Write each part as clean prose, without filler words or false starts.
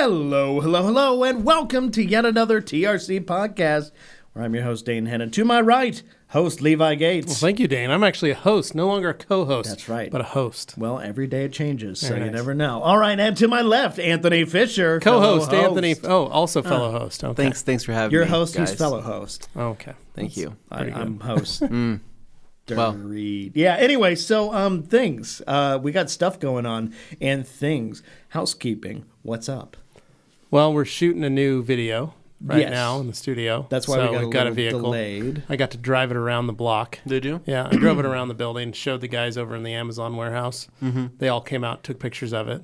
Hello, hello, hello, and welcome to yet another TRC podcast, where I'm your host, Dane. And to my right, host Levi Gates. Well, thank you, Dane. I'm actually a host, no longer a co-host. That's right. But a host. Well, every day it changes, so Very you nice. never know. All right, and to my left, Anthony Fisher. Co-host, fellow Anthony. host. Also fellow host. Okay. Thanks for having Your me. host guys. who's fellow host. Okay. Thank you. I'm host. Well. Yeah, anyway, so things. We got stuff going on, and things. Housekeeping. What's up? Well, we're shooting a new video right Yes. now in the studio. That's why so we got a vehicle. delayed. I got to drive it around the block. Did you? Yeah, I drove it around the building, showed the guys over in the Amazon warehouse. Mm-hmm. They all came out, took pictures of it.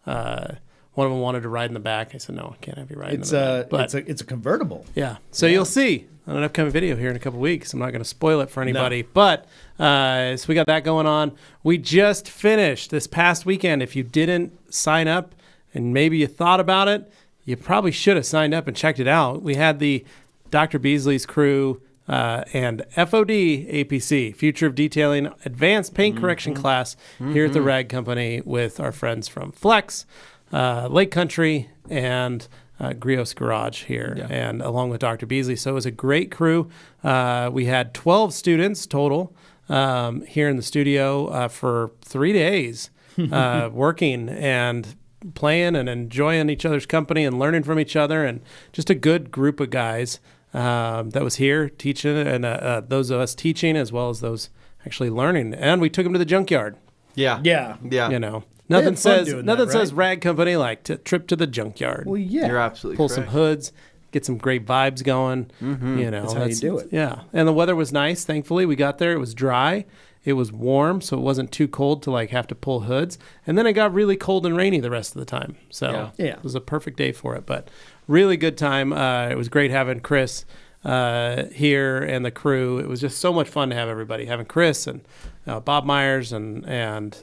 One of them wanted to ride in the back. I said, no, I can't have you ride in the back. But it's a convertible. yeah, so you'll see on an upcoming video here in a couple weeks. I'm not going to spoil it for anybody, but so we got that going on. We just finished this past weekend. If you didn't sign up and maybe you thought about it, you probably should have signed up and checked it out. We had the Dr. Beasley's crew and FOD APC, Future of Detailing Advanced Paint Correction class here at the Rag Company with our friends from Flex, Lake Country, and Griot's Garage here, and along with Dr. Beasley. So it was a great crew. We had 12 students total here in the studio for 3 days working and playing and enjoying each other's company and learning from each other, and just a good group of guys that was here teaching, and those of us teaching as well as those actually learning. And we took them to the junkyard. Yeah. You know, nothing says right? Rag Company like trip to the junkyard. Well, yeah. You're absolutely Pull correct. some hoods, get some great vibes going. You know, That's how you do it. Yeah, and the weather was nice. Thankfully, we got there. It was dry. It was warm, so it wasn't too cold to like have to pull hoods. And then it got really cold and rainy the rest of the time. So Yeah. it was a perfect day for it. But really good time. It was great having Chris here and the crew. It was just so much fun to have everybody. Having Chris and Bob Myers and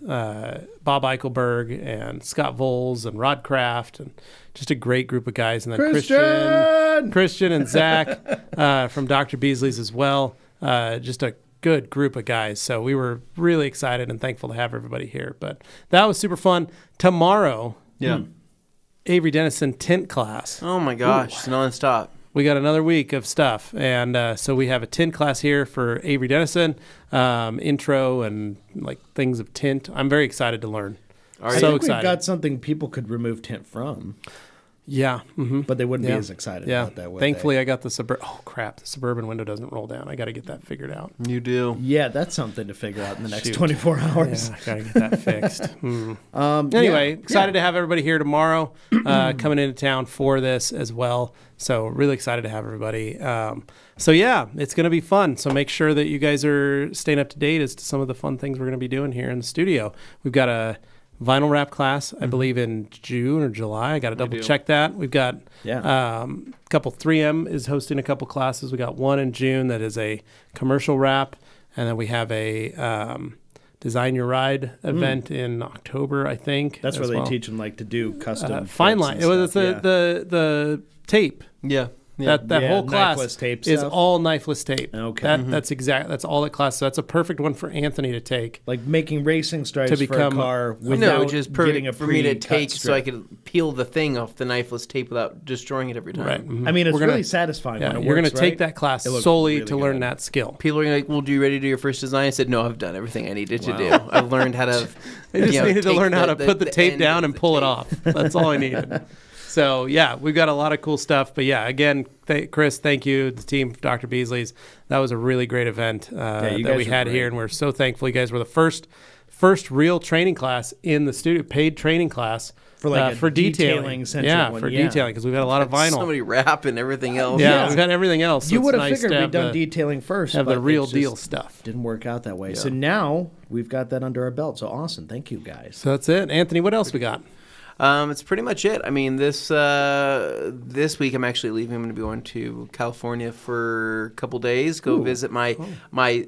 Bob Eichelberg and Scott Voles and Rod Kraft, and just a great group of guys. And then Christian and Zach from Dr. Beasley's as well. Just a good group of guys. So we were really excited and thankful to have everybody here. But that was super fun. Tomorrow, Avery Dennison tint class. Oh my gosh, it's nonstop. We got another week of stuff. And so we have a tint class here for Avery Dennison, intro and like things of tint. I'm very excited to learn. I think we've got something people could remove tint from. Yeah. Mm-hmm. But they wouldn't be as excited about that, would Thankfully, I got the the Suburban window doesn't roll down. I got to get that figured out. You do. Yeah, that's something to figure out in the next 24 hours. Yeah, I got to get that fixed. Anyway, excited to have everybody here tomorrow, coming into town for this as well. So really excited to have everybody. So yeah, it's going to be fun. So make sure that you guys are staying up to date as to some of the fun things we're going to be doing here in the studio. We've got a vinyl wrap class, I believe in June or July. I got to double check that. We've got a couple. 3M is hosting a couple classes. We got one in June that is a commercial wrap, and then we have a Design Your Ride event in October, I think. That's where they teach them like to do custom fine line. It was the tape. Yeah. That whole class knifeless tape is stuff? all knifeless tape. Okay. That's all that class. So that's a perfect one for Anthony to take. Like making racing stripes To for a become- car No, without which is getting a perfect for me to pre-cut take so I strip. could peel the thing off the knifeless tape without destroying it every time. Right. Mhm. I mean, it's We're gonna- really satisfying when it you're works, going to take right? that class It looks solely really to learn good. that skill. People are like, well, do you ready to do your first design? I said, no, I've done everything I needed to do. I've learned how to... I just needed to take learn how to put the tape end down of and the pull it tape. off. That's all I needed. So, yeah, we've got a lot of cool stuff. But, yeah, again, Chris, thank you, the team, Dr. Beasley's. That was a really great event that we had here, and we're so thankful. You guys were the first real training class in the studio, paid training class For like for detailing centric one, for detailing, because we've got a lot of vinyl. So many wrap and everything else. Yeah, we've got everything else. So You it's would have nice figured to we'd have done the- detailing first. have but the real it just deal stuff. Didn't work out that way. So now we've got that under our belt. So awesome. Thank you, guys. So that's it. Anthony, what else we got? It's pretty much it. I mean, this week I'm actually leaving. I'm going to be going to California for a couple days. Go visit my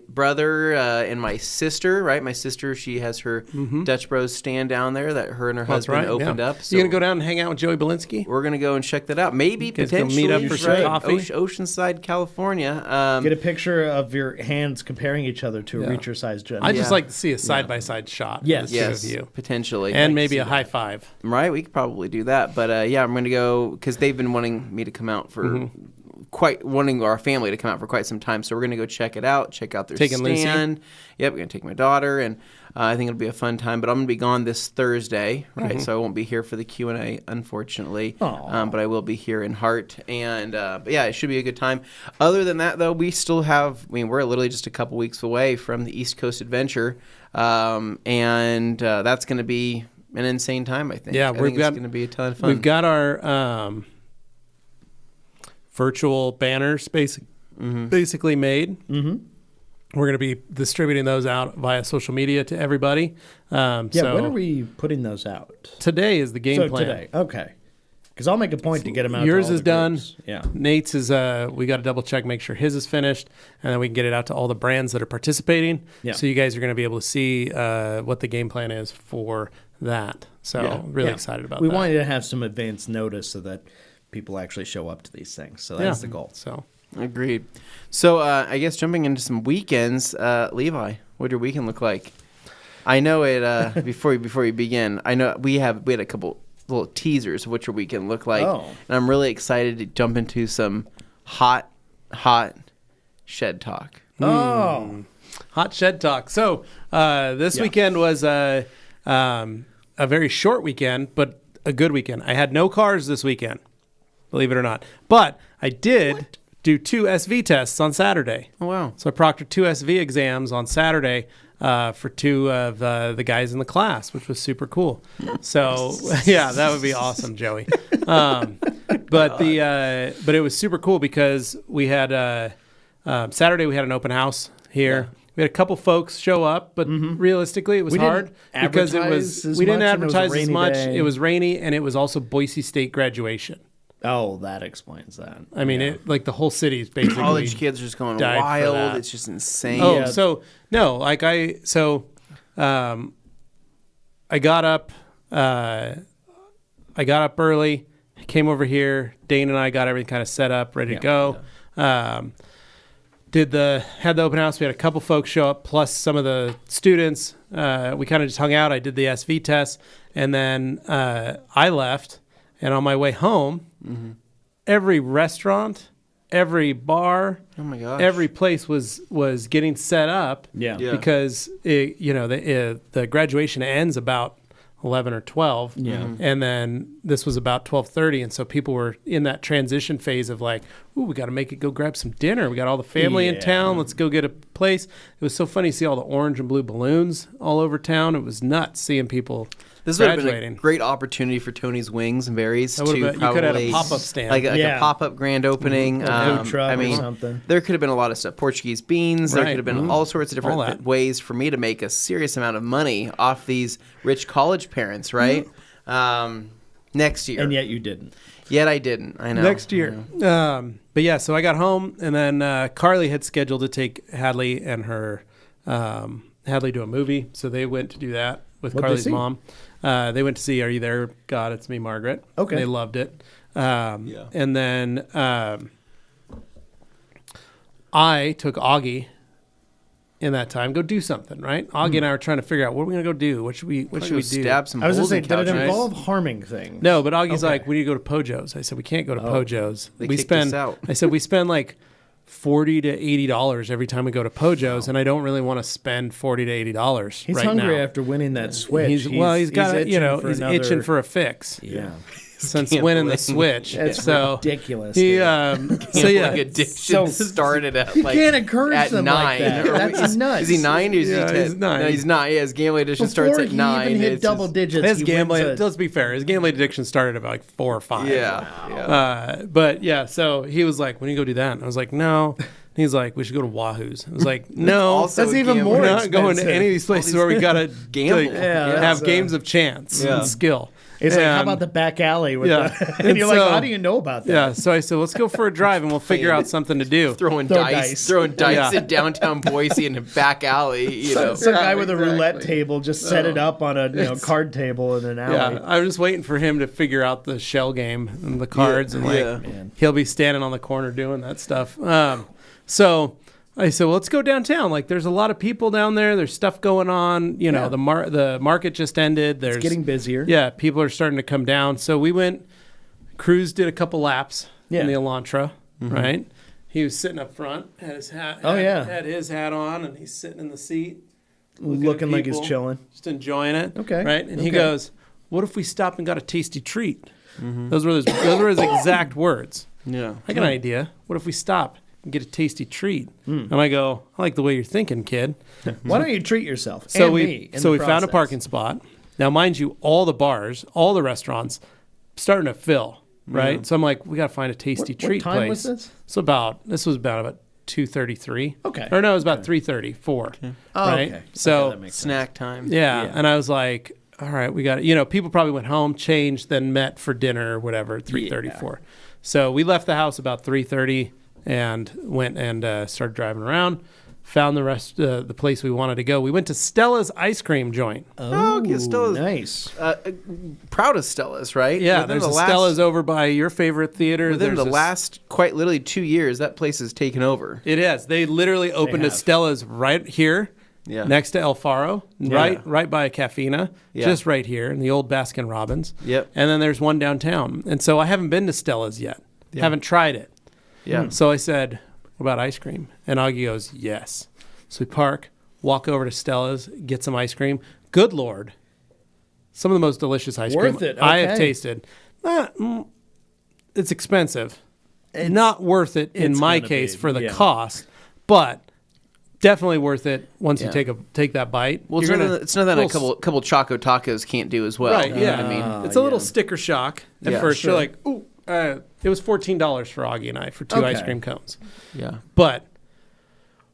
brother and my sister. Right, my sister. She has her Dutch Bros stand down there that her and her husband opened up. So you gonna go down and hang out with Joey Belinsky? We're going to go and check that out. Maybe Guys gonna potentially meet up for some coffee? Oceanside, California. Get a picture of your hands comparing each other to a reacher-sized gentleman. I just like to see a side-by-side shot. Yes. of the two yes, of you. potentially, And maybe a high five. Right. right? We could probably do that. But yeah, I'm going to go because they've been wanting me to come out for wanting our family to come out for quite some time. So we're going to go check it out, check out their stand. Lucy? Yep, we're going to take my daughter, and I think it'll be a fun time. But I'm going to be gone this Thursday, right? So I won't be here for the Q&A, unfortunately. But I will be here in heart. And but yeah, it should be a good time. Other than that, though, we still have, we're literally just a couple weeks away from the East Coast Adventure. And that's going to be an insane time, I think. Yeah, I think it's going to be a ton of fun. We've got our virtual banners basically made. We're going to be distributing those out via social media to everybody. When are we putting those out? Today is the game plan. Today, okay. Because I'll make a point to get them out. Yours to all is the done. groups. Yeah. Nate's is. We got to double check, make sure his is finished, and then we can get it out to all the brands that are participating. Yeah. So you guys are going to be able to see what the game plan is for that. So really excited about that. We wanted to have some advance notice so that people actually show up to these things. So that's the goal. So agreed. So I guess jumping into some weekends, Levi, what did your weekend look like? I know it. Before you begin, I know we had a couple little teasers of what your weekend looked like, and I'm really excited to jump into some hot shed talk. Hot shed talk. So this weekend was a very short weekend, but a good weekend. I had no cars this weekend, believe it or not, but I did do 2 SV tests on Saturday. Oh, wow. So I proctored 2 SV exams on Saturday for 2 of the guys in the class, which was super cool. So yeah, that would be awesome, Joey. But it was super cool because we had Saturday we had an open house here. Yeah. We had a couple folks show up, but realistically it was hard because we didn't advertise as much. It was rainy, and it was also Boise State graduation. Oh, that explains that. I mean, the whole city's basically college kids are just going wild. It's just insane. Oh, so no, I got up. I got up early. Came over here. Dane and I got everything kind of set up, ready to go. Yeah. Had the open house. We had a couple folks show up, plus some of the students. We kind of just hung out. I did the SV test, and then I left. And on my way home, every restaurant, every bar, oh my gosh, every place was getting set up. Yeah. Because the graduation ends about 11 or 12. Yeah. And then this was about 12:30, and so people were in that transition phase of like, ooh, we got to make it go grab some dinner. We got all the family in town. Let's go get a place. It was so funny to see all the orange and blue balloons all over town. It was nuts seeing people. This would have been a great opportunity for Tony's Wings and Berries to you could have had a pop-up stand. Like a pop-up grand opening. Food truck or something. There could have been a lot of stuff. Portuguese beans. There could have been all sorts of different ways for me to make a serious amount of money off these rich college parents, right? Next year. And yet you didn't. Yet I didn't. I know. Next year. But yeah, so I got home, and then Carly had scheduled to take Hadley and her Hadley to a movie, so they went to do that with Carly's mom. They went to see Are You There, God? It's Me, Margaret. Okay. They loved it. And then I took Augie in that time, go do something, right? Augie and I were trying to figure out what we're going to go do. What should we do? Stab some I was going to say, holes in did it couches. involve harming things? No, but Augie's like, we need to go to Pojo's. I said, we can't go to Pojo's. They kicked us out. I said, we spend like $40 to $80 every time we go to Pojo's, and I don't really want to spend $40 to $80 He's right hungry now. after winning that Switch. He's itching for a fix. Yeah. Since winning the Switch. That's so ridiculous. Addiction started at you can't encourage at them 9. like that. That's nuts. Is he 9 or is he 10? He's 9. No, he's not. Yeah, his gambling addiction Before starts at 9. He even hit double digits. His gambling, let's be fair, his gambling addiction started at like 4 or 5. Yeah. But yeah, so he was like, when you go do that? And I was like, no. He's like, we should go to Wahoo's. I was like, no. That's even more We're not expensive. going to any of these places where we got to gamble. have games of chance and skill. It's like, how about the back alley? With and you're like, how do you know about that? Yeah, so I said, let's go for a drive and we'll figure out something to do. Throwing dice in downtown Boise in a back alley. Some guy with a roulette table just set it up on a card table in an alley. Yeah, I was just waiting for him to figure out the shell game and the cards, and he'll be standing on the corner doing that stuff. So I said, well, let's go downtown. Like, there's a lot of people down there. There's stuff going on. You know, the market just ended. There's It's getting busier. Yeah, people are starting to come down. So we went, Cruz did a couple laps in the Elantra, right? He was sitting up front, had his hat. Had his hat on, and he's sitting in the seat, looking like he's chilling, just enjoying it. Okay, right. And he goes, "What if we stopped and got a tasty treat?" Those were his exact words. Yeah, I got an idea. What if we stop and get a tasty treat? And I go, I like the way you're thinking, kid. Why don't you treat yourself? So we found a parking spot. Now, mind you, all the bars, all the restaurants, starting to fill. Right, so I'm like, we got to find a tasty treat what time place. Was this? So this was about 2:33. Okay. Or no, it was about 3:30, 4. Okay. Oh, right. Okay. So that makes snack time. Yeah, and I was like, all right, we got it. People probably went home, changed, then met for dinner or whatever at 3:34. So we left the house about 3:30 and went and started driving around. Found the place we wanted to go. We went to Stella's ice cream joint. Oh, okay, Stella's nice. Proud of Stella's, right? Yeah, there's Stella's over by your favorite theater. Within the last quite literally 2 years, that place has taken over. It has. They literally opened a Stella's right here, next to El Faro, right by Cafina, just right here in the old Baskin Robbins. Yep. And then there's one downtown. And so I haven't been to Stella's yet. Haven't tried it. Yeah. So I said, what about ice cream? And Augie goes, yes. So we park, walk over to Stella's, get some ice cream. Good Lord. Some of the most delicious ice cream I have tasted. It's expensive. Not worth it in my case for the cost, but definitely worth it once you take that bite. Well, it's not that a couple Choco Tacos can't do as well. Right, You know what I mean? It's a little sticker shock at first. Sure. You're like, ooh. It was $14 for Augie and I for 2 ice cream cones. Yeah. But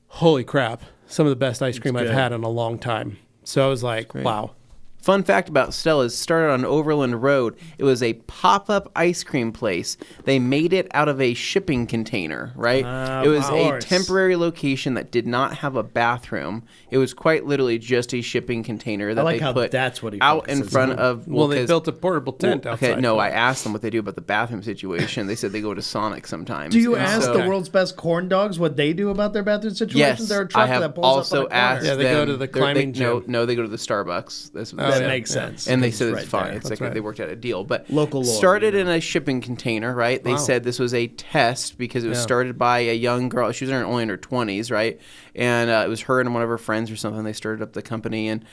holy crap, some of the best ice cream I've had in a long time. So I was like, wow. Fun fact about Stella's, started on Overland Road. It was a pop-up ice cream place. They made it out of a shipping container, right? It was a temporary location that did not have a bathroom. It was quite literally just a shipping container that they put that's what he out in front of... Well, they built a portable tent outside. Okay, no, I asked them what they do about the bathroom situation. They said they go to Sonic sometimes. Do you ask the world's best corn dogs what they do about their bathroom situation? Yes, They're a truck I have that pulls also up on a corner. asked Yeah, they go to the climbing gym. No, they go to the Starbucks. That's what that makes sense. And they said it's right fine. there. It's like they worked out a deal. But Local law, started in a shipping container, right? They said this was a test because it was started by a young girl. She was only in her 20s, right? And it was her and one of her friends or something. They started up the company, and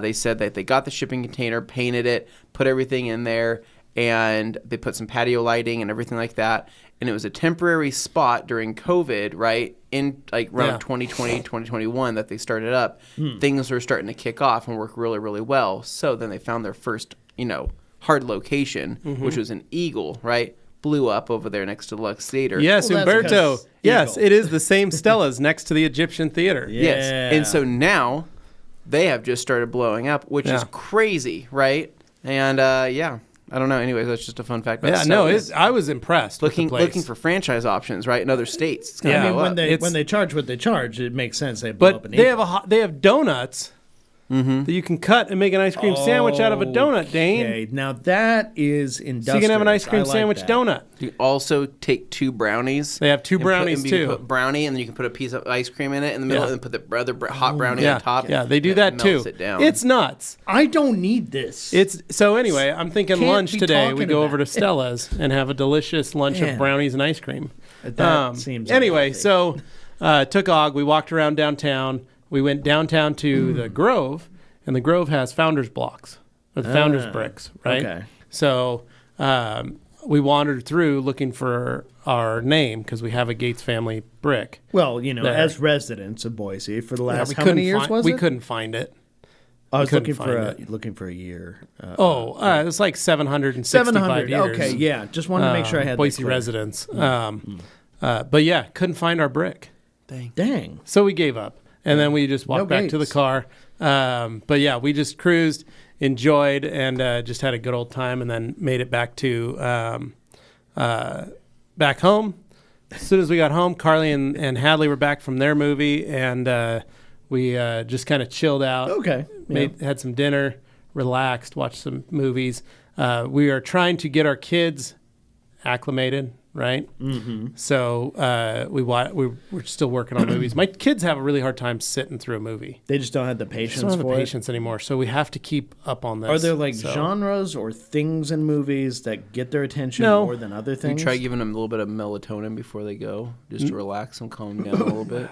they said that they got the shipping container, painted it, put everything in there, and they put some patio lighting and everything like that. And it was a temporary spot during COVID, right? In like around 2020, 2021 that they started up. Things were starting to kick off and work really, really well. So then they found their first, hard location, which was an Eagle, right? Blew up over there next to the Lux Theater. Yes, Umberto. Yes, it is the same Stella's next to the Egyptian Theater. Yeah. Yes. And so now they have just started blowing up, which is crazy, right? And I don't know. Anyways, that's just a fun fact about Stella's. I was impressed with the place. Looking for franchise options, right, in other states. It's gonna I mean, go up. when they charge what they charge, it makes sense. They blow up But an they have donuts that you can cut and make an ice cream sandwich out of a donut, Dane. Okay, now that is industrious. So you can have an ice cream I like sandwich that. donut. You also take 2 brownies. They have 2 brownies, You too. can put brownie, and then you can put a piece of ice cream in it in the middle, and put the other hot brownie on top. Yeah, they do and that it too. melts it down. It's nuts. I don't need this. So anyway, I'm thinking Can't lunch be today. We talking go about over to it. Stella's and have a delicious lunch Man. of brownies and ice cream. That seems anyway. unhealthy. So took Og. We walked around downtown. We went downtown to the Grove, and the Grove has founders blocks, or the founders bricks, right? Okay. So we wandered through looking for our name because we have a Gates family brick. Well, there. as residents of Boise for the last we how many couldn't years find, was we it? couldn't find it. I was couldn't looking for a year. It's like 765 700. years. Okay, yeah. Just wanted to make sure I had Boise that clear. residents. But yeah, couldn't find our brick. Dang. So we gave up, and then we just walked No back to the gates. car. But yeah, we just cruised, enjoyed, and just had a good old time, and then made it back to back home. As soon as we got home, Carly and Hadley were back from their movie, and we just kind of chilled out. Okay. Had some dinner, relaxed, watched some movies. We are trying to get our kids acclimated right? Mm-hmm. So we're still working on movies. My kids have a really hard time sitting through a movie. They just don't have the patience They don't have for the patience anymore. So we have to keep up on this. Are there like genres or things in movies that get their attention more than other things? You try giving them a little bit of melatonin before they go, just to relax them, calm them down a little bit.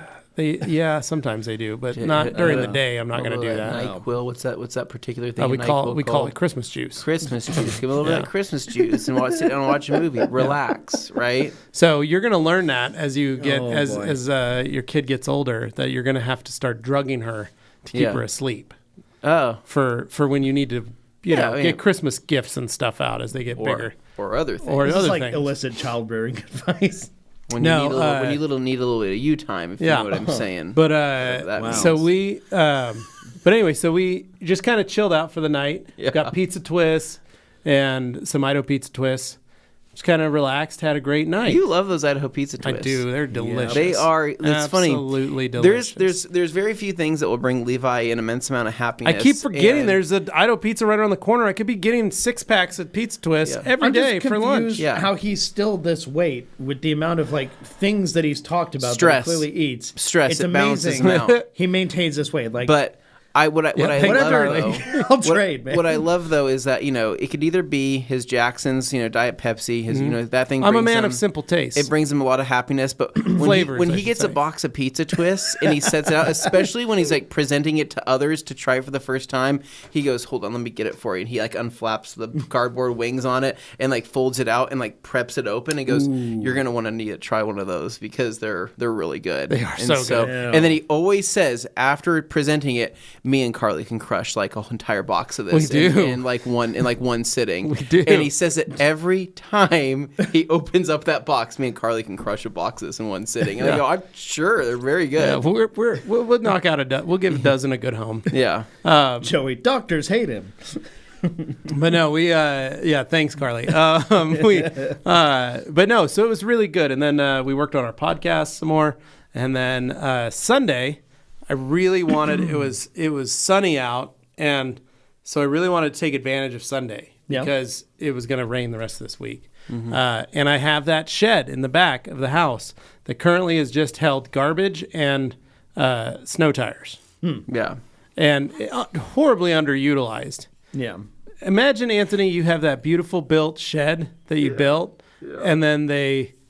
Sometimes they do, but not during the day. I'm not going to do that. NyQuil, what's that particular thing? We call it Christmas juice. Christmas juice. Give a little bit of Christmas juice and sit down and watch a movie. Relax, right? So you're going to learn that as you get as your kid gets older, that you're going to have to start drugging her to keep her asleep. Oh, for when you need to get Christmas gifts and stuff out as they get bigger, or other things, this is like illicit child rearing advice. When you need a little bit of you time, if you know what I'm saying. But anyway, so we just kind of chilled out for the night. Yeah. Got pizza twists and some Idaho pizza twists. Just kind of relaxed, had a great night. You love those Idaho pizza twists. I do. They're delicious. They are. It's funny. Absolutely delicious. There's very few things that will bring Levi an immense amount of happiness. I keep forgetting there's an Idaho pizza right around the corner. I could be getting 6 packs of pizza twists every day for lunch. Yeah. How he's still this weight with the amount of like things that he's talked about that he clearly eats. Stress. It's it amazing. Balances out. He maintains this weight. Like, but what I trade, man. What I love though is that it could either be his Jackson's, Diet Pepsi, his that thing. I'm a man of simple taste. It brings him a lot of happiness, but when he gets a box of pizza twists and he sets it out, especially when he's like presenting it to others to try for the first time, he goes, "Hold on, let me get it for you." And he like unflaps the cardboard wings on it and like folds it out and like preps it open and goes, "You're gonna want to need to try one of those because they're really good." They are so good. And then he always says after presenting it, me and Carly can crush like a whole entire box of this in one sitting. We do. And he says it every time he opens up that box. Me and Carly can crush a box of this in one sitting. And I go, I'm sure they're very good. Yeah, we'll knock out we'll give a dozen a good home. Yeah. Joey, doctors hate him. But no, thanks, Carly. But no, so it was really good. And then we worked on our podcast some more. And then Sunday, I really wanted, it was sunny out, and so I really wanted to take advantage of Sunday because it was going to rain the rest of this week. Mm-hmm. And I have that shed in the back of the house that currently has just held garbage and snow tires. Yeah. And horribly underutilized. Yeah. Imagine, Anthony, you have that beautiful built shed that you built, and then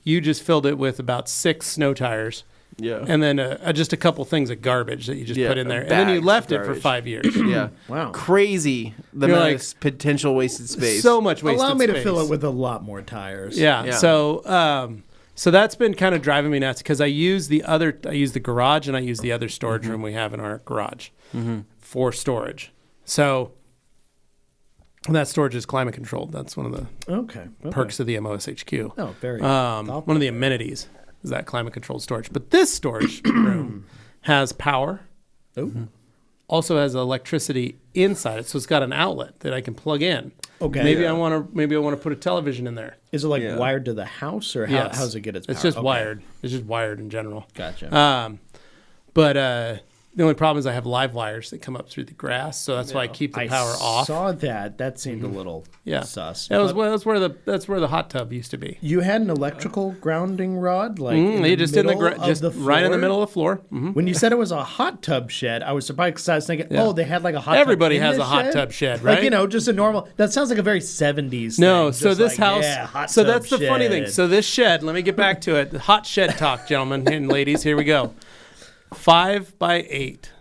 you just filled it with about 6 snow tires. Yeah. And then just a couple things of garbage that you just put in there. And then you left it for 5 years. Yeah. Wow. Crazy. The amount of potential wasted space. So much wasted space. Allow me to fill it with a lot more tires. Yeah. So that's been kind of driving me nuts because I use the garage and I use the other storage room we have in our garage for storage. So that storage is climate controlled. That's one of the perks of the MOSHQ. Oh, very one of the amenities is that climate controlled storage. But this storage room has power. Also has electricity inside it, so it's got an outlet that I can plug in. Okay. Maybe I want to put a television in there. Is it like wired to the house, or how does it get its power? It's just wired. It's just wired in general. Gotcha. But the only problem is I have live wires that come up through the grass, so that's why I keep the power off. I saw that. That seemed a little sus. That's where the hot tub used to be. You had an electrical grounding rod, like just right in the middle of the floor. Mm-hmm. When you said it was a hot tub shed, I was surprised because I was thinking, they had like a hot. Everybody tub has a hot tub shed, right? Like just a normal. That sounds like a very 70s. No, thing. so this house. So that's the funny thing. shed. So this shed. Let me get back to it. Hot shed talk, gentlemen and ladies. Here we go. 5 by 8.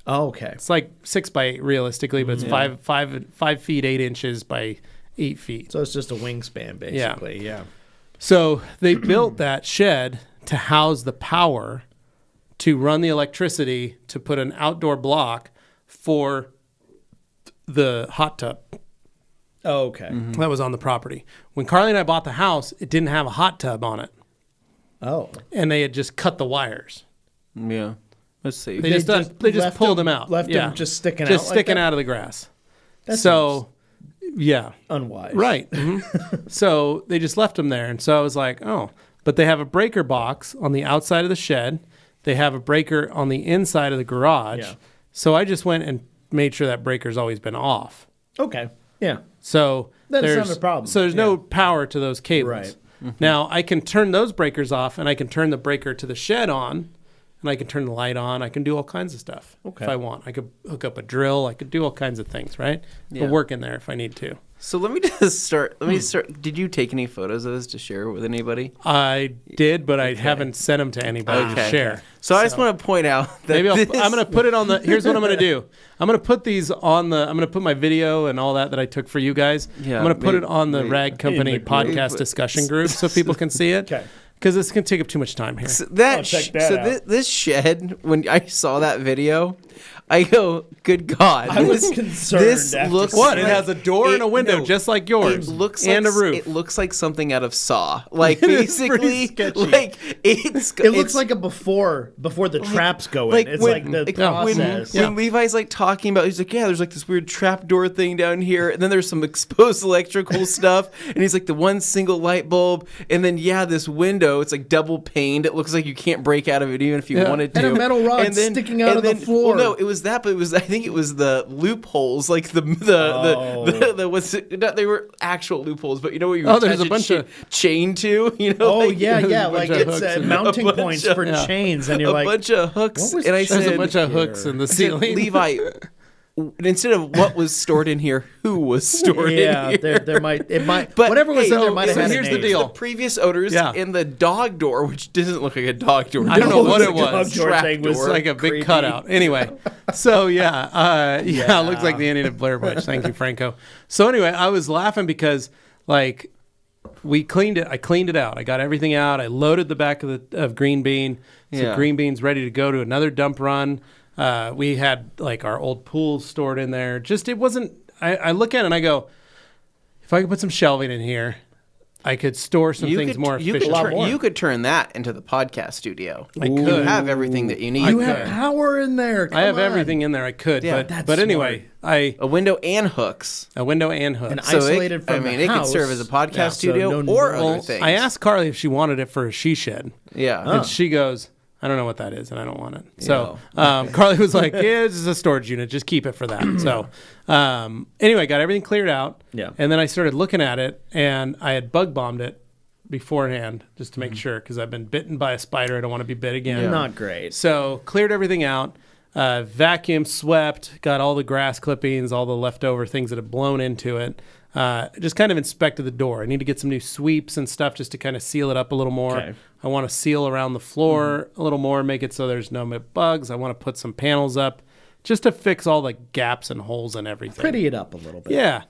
Oh, okay. It's like 6 by 8 realistically, but it's 5 feet 8 inches by 8 feet. So it's just a wingspan, basically. Yeah. So they built that shed to house the power to run the electricity to put an outdoor block for the hot tub. Oh, okay. Mm-hmm. That was on the property. When Carly and I bought the house, it didn't have a hot tub on it. Oh. And they had just cut the wires. Yeah. Let's see. They just pulled them out. Left them just sticking out. Just sticking out of the grass. That's unwise. Right. Mm-hmm. So they just left them there. And so I was like, oh, but they have a breaker box on the outside of the shed. They have a breaker on the inside of the garage. Yeah. So I just went and made sure that breaker's always been off. Okay. Yeah. So that's not a problem. So there's no power to those cables. Right. Now, I can turn those breakers off, and I can turn the breaker to the shed on, and I can turn the light on. I can do all kinds of stuff if I want. I could hook up a drill. I could do all kinds of things, right? Yeah. I'll work in there if I need to. So let me just start. Did you take any photos of this to share with anybody? I did, but I haven't sent them to anybody to share. So I just want to point out that Maybe I'm going to put it on the. Here's what I'm going to do. I'm going to put these on the. I'm going to put my video and all that I took for you guys. Yeah, I'm going to put it on the Rag Company podcast discussion group so people can see it. Okay. Because it's going to take up too much time here. So check that out. this shed, when I saw that video, I go, good God. I was concerned. This after looks What? like, It has a door and a window, just like yours. It looks and like, a roof. It looks like something out of Saw. Like, It is pretty basically, sketchy. like, It looks like a before the traps go in. It's like the process. When Levi's like talking about, he's like, yeah, there's like this weird trapdoor thing down here, and then there's some exposed electrical stuff, and he's like the one single light bulb, and then this window, it's like double paned. It looks like you can't break out of it even if you wanted to. And a metal rod sticking out of the floor. Well, no, it was that, but I think it was the loopholes, like the what's it, not, they were actual loopholes, but you know what you there's a bunch of chain to, you know? Oh, like, yeah, a like bunch of it's hooks and mounting a bunch points of- for chains, and you're a like, bunch of hooks, what was and I There's said, a bunch of hooks in the ceiling. Levi, instead of what was stored in here, who was stored in here? there might But whatever was hey, in there might have so had a here's the name. deal. The previous owners and the dog door, which doesn't look like a dog door. I don't know what The it was. dog door Trap thing was door. It's like a big creepy. cutout. Anyway, so it looks like the ending of Blair Witch. Thank you, Franco. So anyway, I was laughing because like we cleaned it. I cleaned it out. I got everything out. I loaded the back of Green Bean. So Yeah. Green Bean's ready to go to another dump run. We had like our old pools stored in there. Just it wasn't. I look at it and I go, if I could put some shelving in here, I could store some things more efficiently. You could turn that into the podcast studio. I You could. have everything that you need. You have power in there. I have Come on. everything in there. I could, Yeah, but that's anyway, a window and hooks. a window and hook. And So isolated from it the could house. serve as a podcast Yeah, so studio no or noise. other things. I asked Carly if she wanted it for a she shed, Yeah. and she goes, "I don't know what that is, and I don't want it." So Carly was like, "Yeah, this is a storage unit. Just keep it for that." So anyway, got everything cleared out. Yeah. And then I started looking at it, and I had bug bombed it beforehand just to make sure because I've been bitten by a spider. I don't want to be bit again. Not great. So cleared everything out, vacuumed, swept, got all the grass clippings, all the leftover things that have blown into it. Just kind of inspected the door. I need to get some new sweeps and stuff just to kind of seal it up a little more. Okay. I want to seal around the floor a little more, make it so there's no bugs. I want to put some panels up just to fix all the gaps and holes and everything. Pretty it up a little bit. Yeah.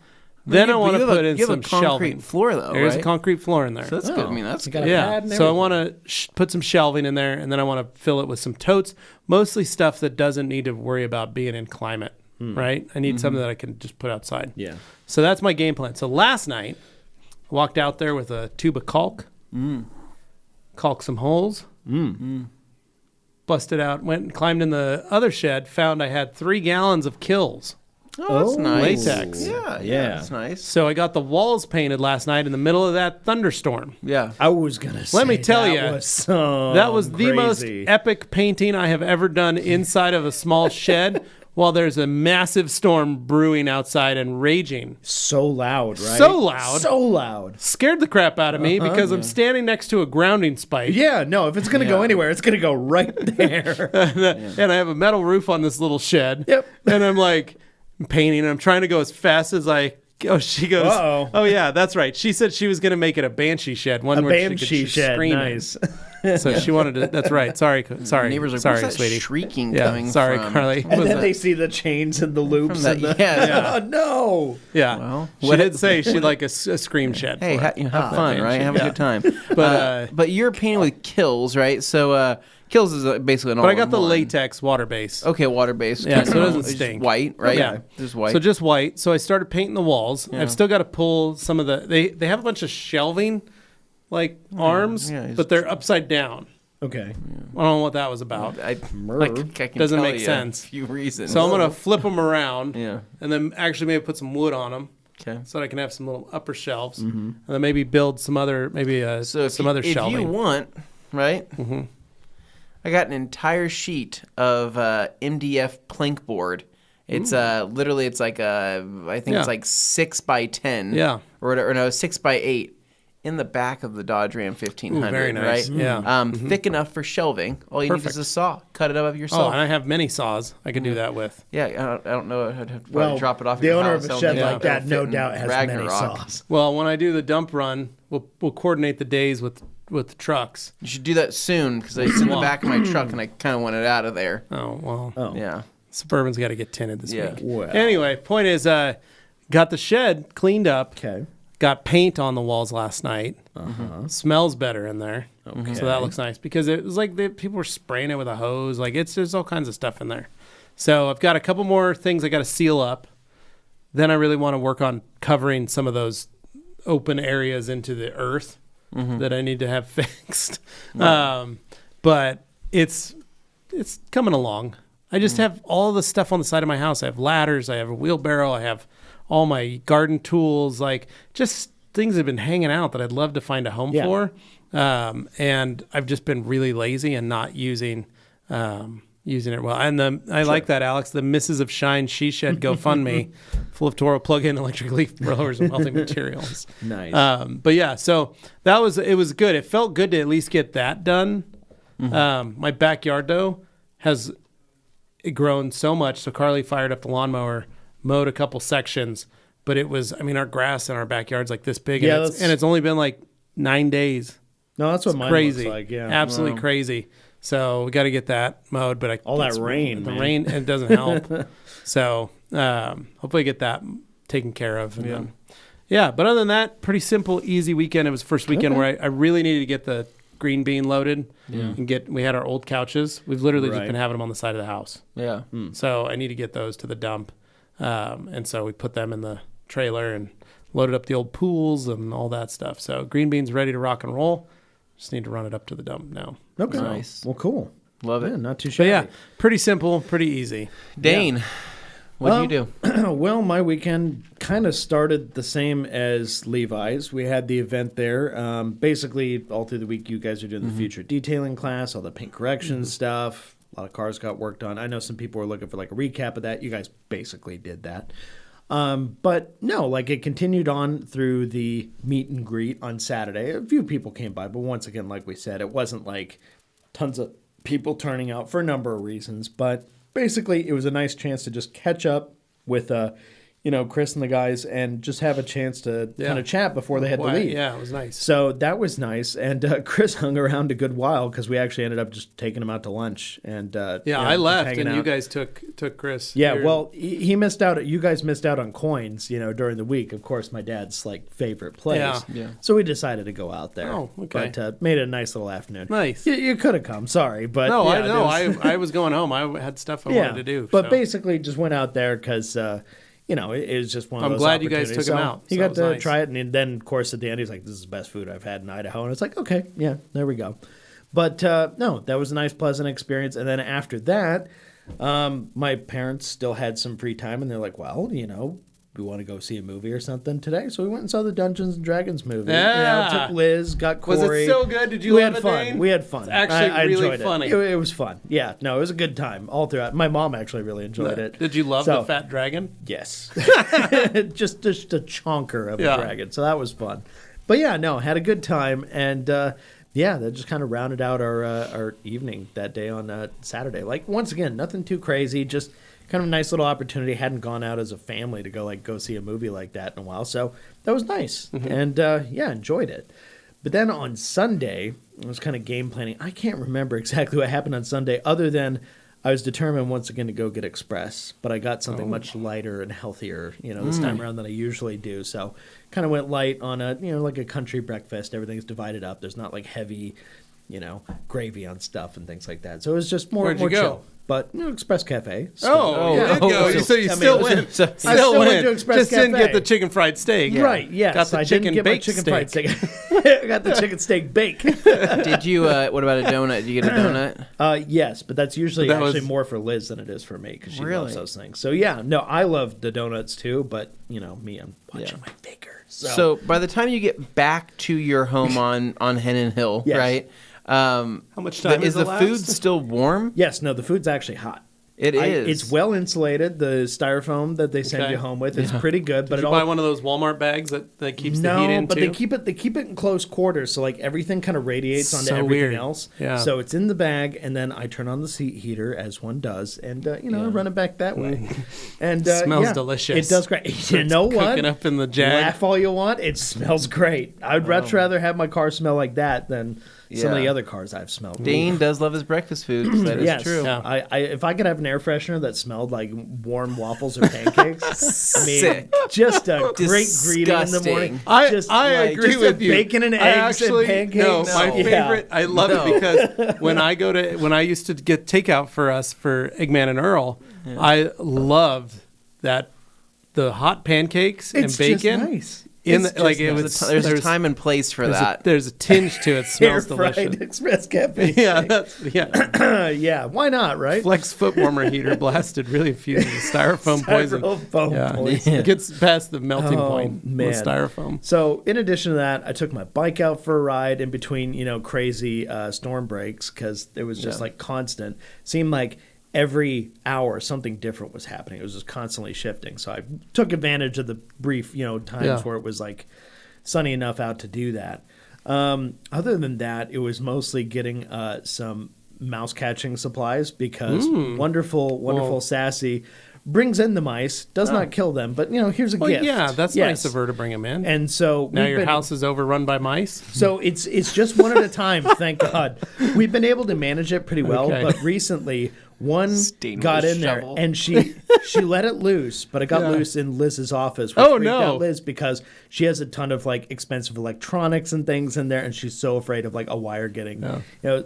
Then I want to put in you have some a concrete shelving. floor, though, There's right? a concrete floor in there. So that's good. I mean, that's You got good. a Yeah, pad and so I everything. want to put some shelving in there, and then I want to fill it with some totes, mostly stuff that doesn't need to worry about being in climate, right? I need something that I can just put outside. Yeah. So that's my game plan. So last night, I walked out there with a tube of caulk, caulked some holes, busted out, went and climbed in the other shed, found I had 3 gallons of Kills. Oh, that's nice. Latex. Yeah, that's nice. So I got the walls painted last night in the middle of that thunderstorm. Yeah. I was gonna say. Let me tell that ya, was some That was the most crazy. epic painting I have ever done inside of a small shed while there's a massive storm brewing outside and raging. So loud, right? So loud. So loud. Scared the crap out of me because I'm standing next to a grounding spike. Yeah, no, if it's going to go anywhere, it's going to go right there. And I have a metal roof on this little shed. Yep. And I'm like painting, and I'm trying to go as fast as she goes, Uh-oh. oh yeah, that's right. She said she was going to make it a banshee shed. One A where banshee she could shed, scream in. nice. So she wanted to, that's right. Sorry. Neighbors are sorry, what's that sweetie. shrieking Yeah, coming sorry, from? Carly. And Was then that- they see the chains and the loops. that- And the, yeah. Oh, no. Yeah. Well, she did say she'd like a scream shed. Hey, for it. have fun, right? Have a good time. But, But you're painting with Kills, right? So Kills is basically an all. but I got the latex water base. Okay, water based. Yeah, so it doesn't It's just stink. white, right? Yeah. Just white. So just white. So I started painting the walls. I've still got to pull some of the. They have a bunch of shelving, like arms, yeah, but they're upside down. Okay. I don't know what that was about. I Merv. can Doesn't tell make you sense. A few reasons. So I'm gonna flip them around, Yeah. and then actually maybe put some wood on them, Okay. so that I can have some little upper shelves, and then maybe build some other So if some you, other if shelving. you want, right? Mm-hmm. I got an entire sheet of MDF plank board. It's literally it's like I think Yeah. it's like 6 by 10. Yeah. Or no, 6 by 8. in the back of the Dodge Ram 1500. Ooh, very nice. Right? Yeah. Thick enough for shelving. All you need is a saw. Cut it up yourself. Oh, and I have many saws I can do that with. Yeah, I don't know. I'd have to Well, drop it off. the Your owner house. of a I'll shed make like it that, fit no in doubt, has many Ragnarok. saws. Well, when I do the dump run, we'll coordinate the days with the trucks. You should do that soon because it's in the back of my truck and I kind of want it out of there. Oh, well. Oh. Yeah. Suburban's got to get tinted this week. Well. Anyway, point is, got the shed cleaned up. Okay. Got paint on the walls last night. Smells better in there. Okay. So that looks nice because it was like people were spraying it with a hose. Like there's all kinds of stuff in there. So I've got a couple more things I got to seal up. Then I really want to work on covering some of those open areas into the earth that I need to have fixed. But it's coming along. I just have all the stuff on the side of my house. I have ladders. I have a wheelbarrow. I have all my garden tools, like just things that have been hanging out that I'd love to find a home for. And I've just been really lazy and not using it well. And I like that, Alex, the Misses of Shine She Shed GoFundMe full of Toro plug-in electric leaf blowers and welding materials. Nice. But yeah, so it was good. It felt good to at least get that done. My backyard though has grown so much. So Carly fired up the lawnmower, mowed a couple sections, but our grass in our backyard's like this big, Yeah, and it's only been like 9 days. No, that's what mine Crazy. looks like. Yeah. Absolutely crazy. So we got to get that mowed, but All that rain, the man. rain, it doesn't help. So hopefully get that taken care of. And then, but other than that, pretty simple, easy weekend. It was the first weekend where I really needed to get the green bean loaded and we had our old couches. We've literally just been having them on the side of the house. Yeah. So I need to get those to the dump. And so we put them in the trailer and loaded up the old pools and all that stuff. So green beans ready to rock and roll. Just need to run it up to the dump now. Okay. Nice. Well, cool. Love it. Yeah, not too But shabby. yeah, pretty simple, pretty easy. Dane, what do you do? Well, my weekend kind of started the same as Levi's. We had the event there. Basically, all through the week, you guys are doing the future detailing class, all the paint correction stuff. A lot of cars got worked on. I know some people were looking for like a recap of that. You guys basically did that. But no, like it continued on through the meet and greet on Saturday. A few people came by, but once again, like we said, it wasn't like tons of people turning out for a number of reasons. But basically, it was a nice chance to just catch up with, Chris and the guys and just have a chance to kind of chat before they had to leave. Yeah, it was nice. So that was nice. And Chris hung around a good while because we actually ended up just taking him out to lunch. And I left and out. you guys took Chris. Yeah, well, he missed out. You guys missed out on coins, during the week. Of course, my dad's favorite place. Yeah. So we decided to go out there. Oh, okay. But made it a nice little afternoon. Nice. You could have come. Sorry, but No, yeah, I know. there was- I was going home. I had stuff I wanted to do. But so. basically, just went out there because. It was just one of I'm those glad you guys opportunities. took him So out. He So got it was to nice. try it, and then, of course, at the end, he's like, "This is the best food I've had in Idaho." And it's like, okay, yeah, there we go. But no, that was a nice, pleasant experience. And then after that, my parents still had some free time, and they're like, "Well, we want to go see a movie or something today." So we went and saw the Dungeons and Dragons movie. Yeah. Took Liz, got Corey. Was it so good? Did you We love had it, fun. Dane? We had fun. It's actually I really enjoyed funny. It was fun. Yeah, no, it was a good time all throughout. My mom actually really enjoyed it. Did you love So- the fat dragon? Yes. just a chonker of a dragon. So that was fun. But yeah, no, had a good time. And that just kind of rounded out our evening that day on Saturday. Like, once again, nothing too crazy. Just kind of a nice little opportunity. Hadn't gone out as a family to go see a movie like that in a while. So that was nice. And enjoyed it. But then on Sunday, I was kind of game planning. I can't remember exactly what happened on Sunday other than I was determined once again to go get Express, but I got something much lighter and healthier, this time around than I usually do. So kind of went light on like a country breakfast. Everything's divided up. There's not like heavy, gravy on stuff and things like that. So it was just more, Where'd you more go? chill. But Express Cafe. Oh, you did go. so- So you I mean, still it was- went. I still went to Express Just didn't Cafe. get the chicken fried steak. Right, yes. Got the I chicken didn't get my baked chicken steak. fried steak. I got the chicken steak bake. Did you? What about a donut? Did you get a donut? Yes, but that's usually But that actually was- more for Liz than it is for me because she loves Really? those things. So yeah, no, I love the donuts too, but me, I'm watching my figure. So by the time you get back to your home on Hennon Hill, Yes. right? How much time is has the elapsed? food still warm? yes, no, the food's actually hot. It is. It's well insulated. The styrofoam that they send you home with is pretty good. Did you buy one of those Walmart bags that keeps the heat in but too? they keep it in close quarters, so like everything kind of radiates onto everything weird. else. Yeah. So it's in the bag, and then I turn on the seat heater as one does, and I run it back that way. And smells delicious. It does great. You know what? Cooking up in the jag. Laugh all you want. It smells great. I'd much rather have my car smell like that than some of the other cars I've smelled. Dane does love his breakfast foods. That is true. Yeah. I if I could have an air freshener that smelled like warm waffles or pancakes, I mean, Sick. just a great greeting in the morning. I agree just with you. Bacon and eggs and pancakes. No, my favorite. I love it because when I used to get takeout for us for Eggman and Earl, I loved that the hot pancakes and bacon. Just nice. There's a time and place for that. There's a tinge to it. Smells delicious. Air-fried Express Cafe. Yeah, Why not? Right? Flex foot warmer heater blasted really infuses styrofoam poison. Poison. It gets past the melting point man. with styrofoam. So in addition to that, I took my bike out for a ride in between, crazy storm breaks because it was just like constant. Seemed like every hour something different was happening. It was just constantly shifting. So I took advantage of the brief, times where it was like sunny enough out to do that. Other than that, it was mostly getting some mouse catching supplies because wonderful Sassy brings in the mice, does not kill them, but here's a gift. Yeah, that's nice of her to bring them in. And so now your house is overrun by mice. So it's just one at a time. Thank God, we've been able to manage it pretty well. Okay. But recently, one got in there and she let it loose, but it got loose in Liz's office. Which freaked out Liz because she has a ton of like expensive electronics and things in there, and she's so afraid of like a wire getting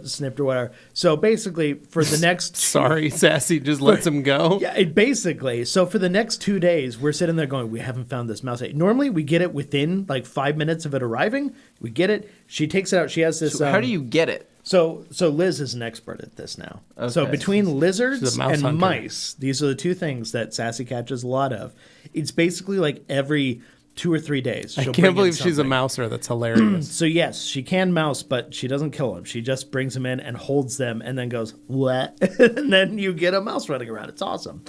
snipped or whatever. So basically, for the next sorry, Sassy just lets him go. Yeah, basically. So for the next 2 days, we're sitting there going, we haven't found this mouse. Normally, we get it within like 5 minutes of it arriving. We get it. She takes it out. She has this. So how do you get it? So Liz is an expert at this now. Okay. So between lizards and hunter. mice, these are the two things that Sassy catches a lot of. It's basically like every 2 or 3 days. I can't believe she's a mouser. That's hilarious. So yes, she can mouse, but she doesn't kill them. She just brings them in and holds them and then goes, what? And then you get a mouse running around. It's awesome.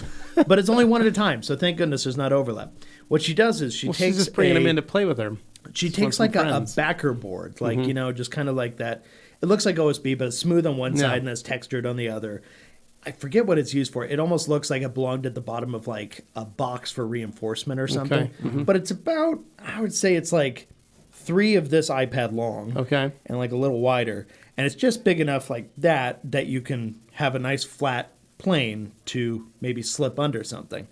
But it's only one at a time, so thank goodness there's not overlap. What she does is she's just bringing them in to play with her. She takes like a backer board, like, just kind of like that. It looks like OSB, but it's smooth on one side and it's textured on the other. I forget what it's used for. It almost looks like it belonged at the bottom of like a box for reinforcement or something. Okay. But it's about, I would say it's like 3 of this iPad long. Okay. And like a little wider. And it's just big enough like that you can have a nice flat plane to maybe slip under something.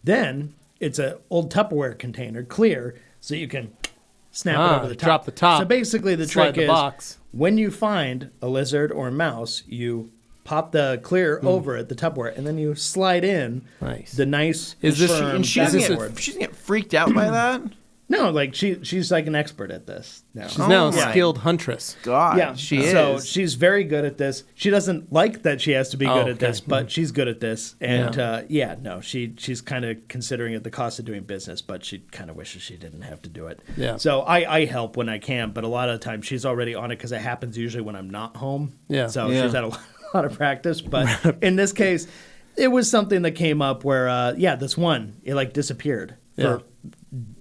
Then it's an old Tupperware container, clear, so you can snap it over the top. Drop the top. So basically the Slide trick the is box. when you find a lizard or a mouse, you pop the clear over it, the Tupperware, and then you slide in the nice firm and she doesn't get freaked out by that? No, like she's like an expert at this now. She's now a skilled huntress. God, yeah, she is. So she's very good at this. She doesn't like that she has to be good at this, but she's good at this. And she's kind of considering it the cost of doing business, but she kind of wishes she didn't have to do it. Yeah. So I help when I can, but a lot of the time she's already on it because it happens usually when I'm not home. Yeah. So she's had a lot of practice, but in this case, it was something that came up where this one it like disappeared for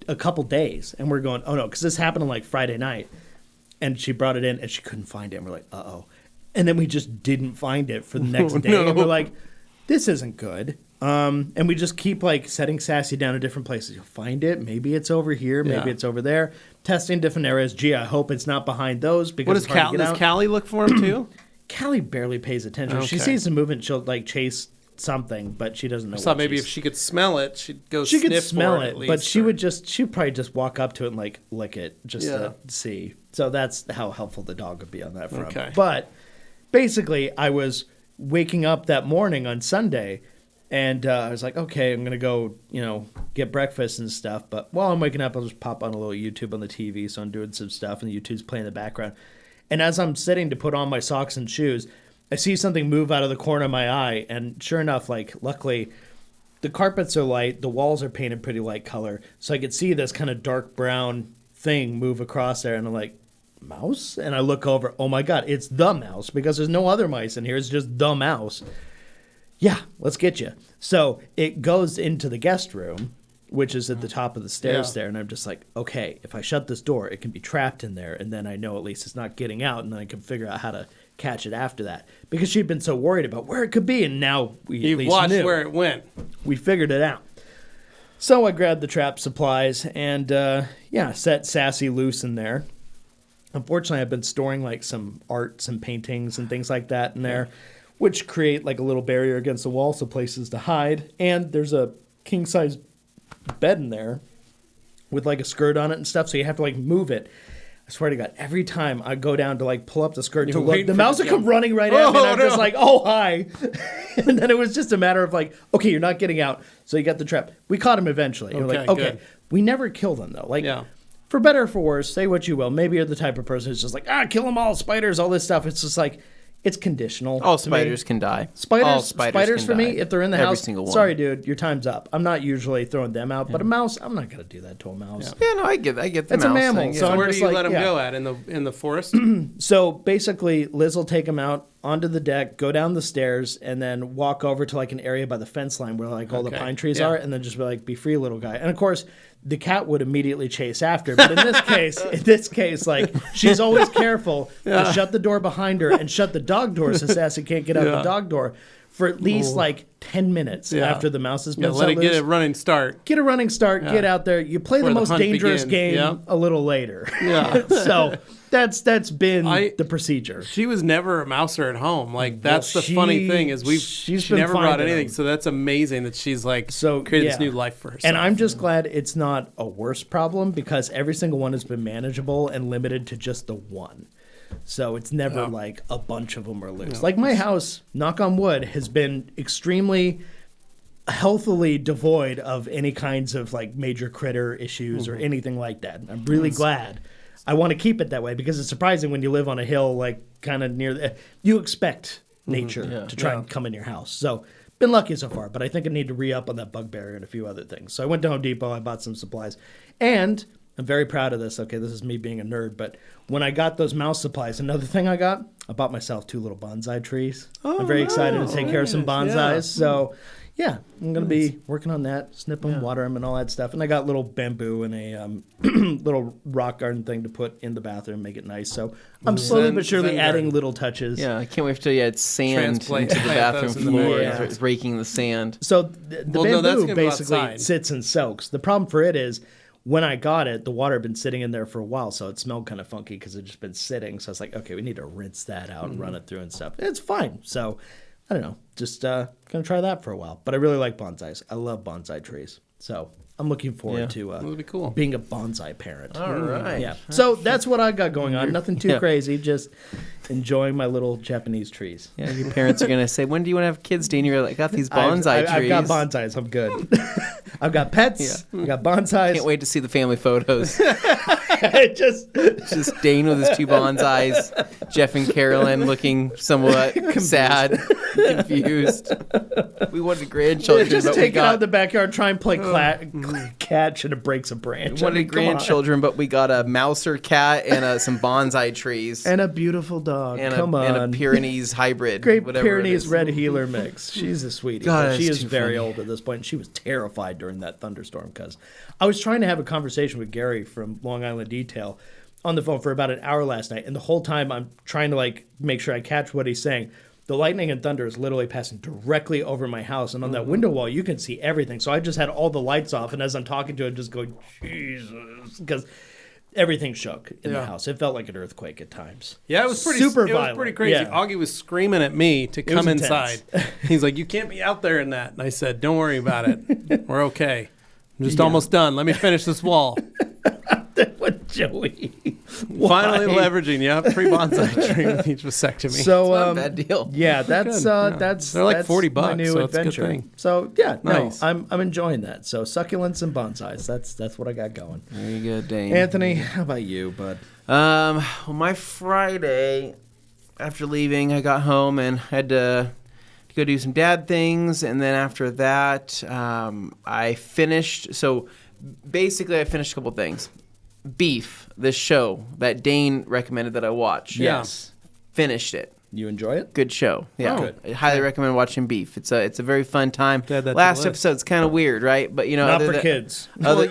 a couple days, and we're going, oh no, because this happened on like Friday night, and she brought it in and she couldn't find it, and we're like, uh-oh, and then we just didn't find it for the next day, and we're like, this isn't good, and we just keep like setting Sassy down in different places. You'll find it, maybe it's over here, maybe it's over there, testing different areas. Gee, I hope it's not behind those, because does Callie look for him too? Callie barely pays attention. Okay. She sees the movement, she'll like chase something, but she doesn't know. I thought maybe if she could smell it, she'd go. She could smell it, but she'd probably just walk up to it and like lick it just to see. So that's how helpful the dog would be on that front. Okay. But basically, I was waking up that morning on Sunday, and I was like, okay, I'm gonna go, get breakfast and stuff. But while I'm waking up, I'll just pop on a little YouTube on the TV. So I'm doing some stuff, and the YouTube's playing in the background. And as I'm sitting to put on my socks and shoes, I see something move out of the corner of my eye, and sure enough, like, luckily, the carpets are light, the walls are painted pretty light color, so I could see this kind of dark brown thing move across there, and I'm like, mouse? And I look over, oh my God, it's the mouse, because there's no other mice in here, it's just the mouse. yeah, let's get you. So it goes into the guest room, which is at the top of the stairs there. And I'm just like, okay, if I shut this door, it can be trapped in there. And then I know at least it's not getting out. And then I can figure out how to catch it after that. Because she'd been so worried about where it could be. And now we at least watched knew. where it went. We figured it out. So I grabbed the trap supplies and, set Sassy loose in there. Unfortunately, I've been storing like some art, some paintings and things like that in there, which create like a little barrier against the wall, so places to hide. And there's a king-size bed in there with like a skirt on it and stuff, so you have to like move it. I swear to God, every time I go down to like pull up the skirt to look, the mouse would come running right at me, and I'm just like, oh, hi. And then it was just a matter of like, okay, you're not getting out, so you got the trap. We caught him eventually. You're like, okay, good. We never killed him though. Like, for better or for worse, say what you will. Maybe you're the type of person who's just like, kill them all, spiders, all this stuff. It's just like, it's conditional. All spiders can die. Spiders for me, if they're in the house, sorry, dude, your time's up. I'm not usually throwing them out, but a mouse, I'm not going to do that to a mouse. Yeah, no, I get the it's mouse a mammal. thing. So where do you let them go at? In the forest? So basically, Liz will take him out onto the deck, go down the stairs, and then walk over to like an area by the fence line where like all the pine trees are, and then just be like, be free, little guy. And of course, the cat would immediately chase after. But in this case, like, she's always careful to shut the door behind her and shut the dog door so Sassy can't get out the dog door for at least like 10 minutes after the mouse has been let it get a running start. Get a running start, get out there. You play the most dangerous game a little later. Yeah. So that's been the procedure. She was never a mouser at home. Like, that's the funny thing is she never brought anything. So that's amazing that she's like created this new life for herself. And I'm just glad it's not a worse problem because every single one has been manageable and limited to just the one. So it's never like a bunch of them are loose. Like my house, knock on wood, has been extremely healthily devoid of any kinds of like major critter issues or anything like that. I'm really glad. I want to keep it that way because it's surprising when you live on a hill, like kind of near you expect nature to try and come in your house. So been lucky so far, but I think I need to re-up on that bug barrier and a few other things. So I went to Home Depot, I bought some supplies, and I'm very proud of this. Okay, this is me being a nerd, but when I got those mouse supplies, another thing I bought myself 2 little bonsai trees. I'm very excited to take care of some bonsais. Yeah. So, yeah, I'm going to be working on that, snip them, water them, and all that stuff. And I got little bamboo and a little rock garden thing to put in the bathroom, make it nice. So I'm slowly but surely adding little touches. Yeah, I can't wait till you add sand into the bathroom floor, raking the sand. So the bamboo basically sits and soaks. The problem for it is, when I got it, the water had been sitting in there for a while, so it smelled kind of funky because it had just been sitting. So I was like, okay, we need to rinse that out and run it through and stuff. It's fine. So I don't know, just going to try that for a while. But I really like bonsais. I love bonsai trees. So I'm looking forward to being a bonsai parent. All right. Yeah. So that's what I got going on. Nothing too crazy, just enjoying my little Japanese trees. Yeah, your parents are going to say, when do you want to have kids, Dean? You're like, I got these bonsai trees. I've got bonsais. I'm good. I've got pets. I've got bonsais. Can't wait to see the family photos. just Dane with his 2 bonsais, Jeff and Carolyn looking somewhat sad, confused. We wanted grandchildren, just but take it out of the backyard, try and play catch, and it breaks a branch. We wanted grandchildren, but we got a mouser cat and some bonsai trees. And a beautiful dog. And a Pyrenees hybrid. Great Pyrenees red heeler mix. She's a sweetie. God, she is very old at this point. She was terrified during that thunderstorm because I was trying to have a conversation with Gary from Long Island Detail on the phone for about an hour last night. And the whole time I'm trying to like make sure I catch what he's saying. The lightning and thunder is literally passing directly over my house. And on that window wall, you can see everything. So I just had all the lights off. And as I'm talking to it, just going, Jesus. Because everything shook in the house. It felt like an earthquake at times. Yeah, it was pretty violent. It was pretty crazy. Yeah. Augie was screaming at me to come inside. He's like, you can't be out there in that. And I said, don't worry about it. We're okay. I'm just almost done. Let me finish this wall. What, Joey? Finally leveraging, free bonsai tree with each vasectomy. So, it's not a bad deal. Yeah, that's they're like $40. My new so adventure. It's a good thing. So nice. I'm enjoying that. So succulents and bonsais. That's what I got going. Very good, Dane. Anthony, how about you, bud? Well, my Friday after leaving, I got home and had to go do some dad things, and then after that, I finished. So basically, I finished a couple things. Beef, this show that Dane recommended that I watch. Yes. Finished it. You enjoy it? Good show. Yeah, Good. I highly recommend watching Beef. It's a very fun time. Add that to the Last list. episode's kind of weird, right? But Not for kids. Not for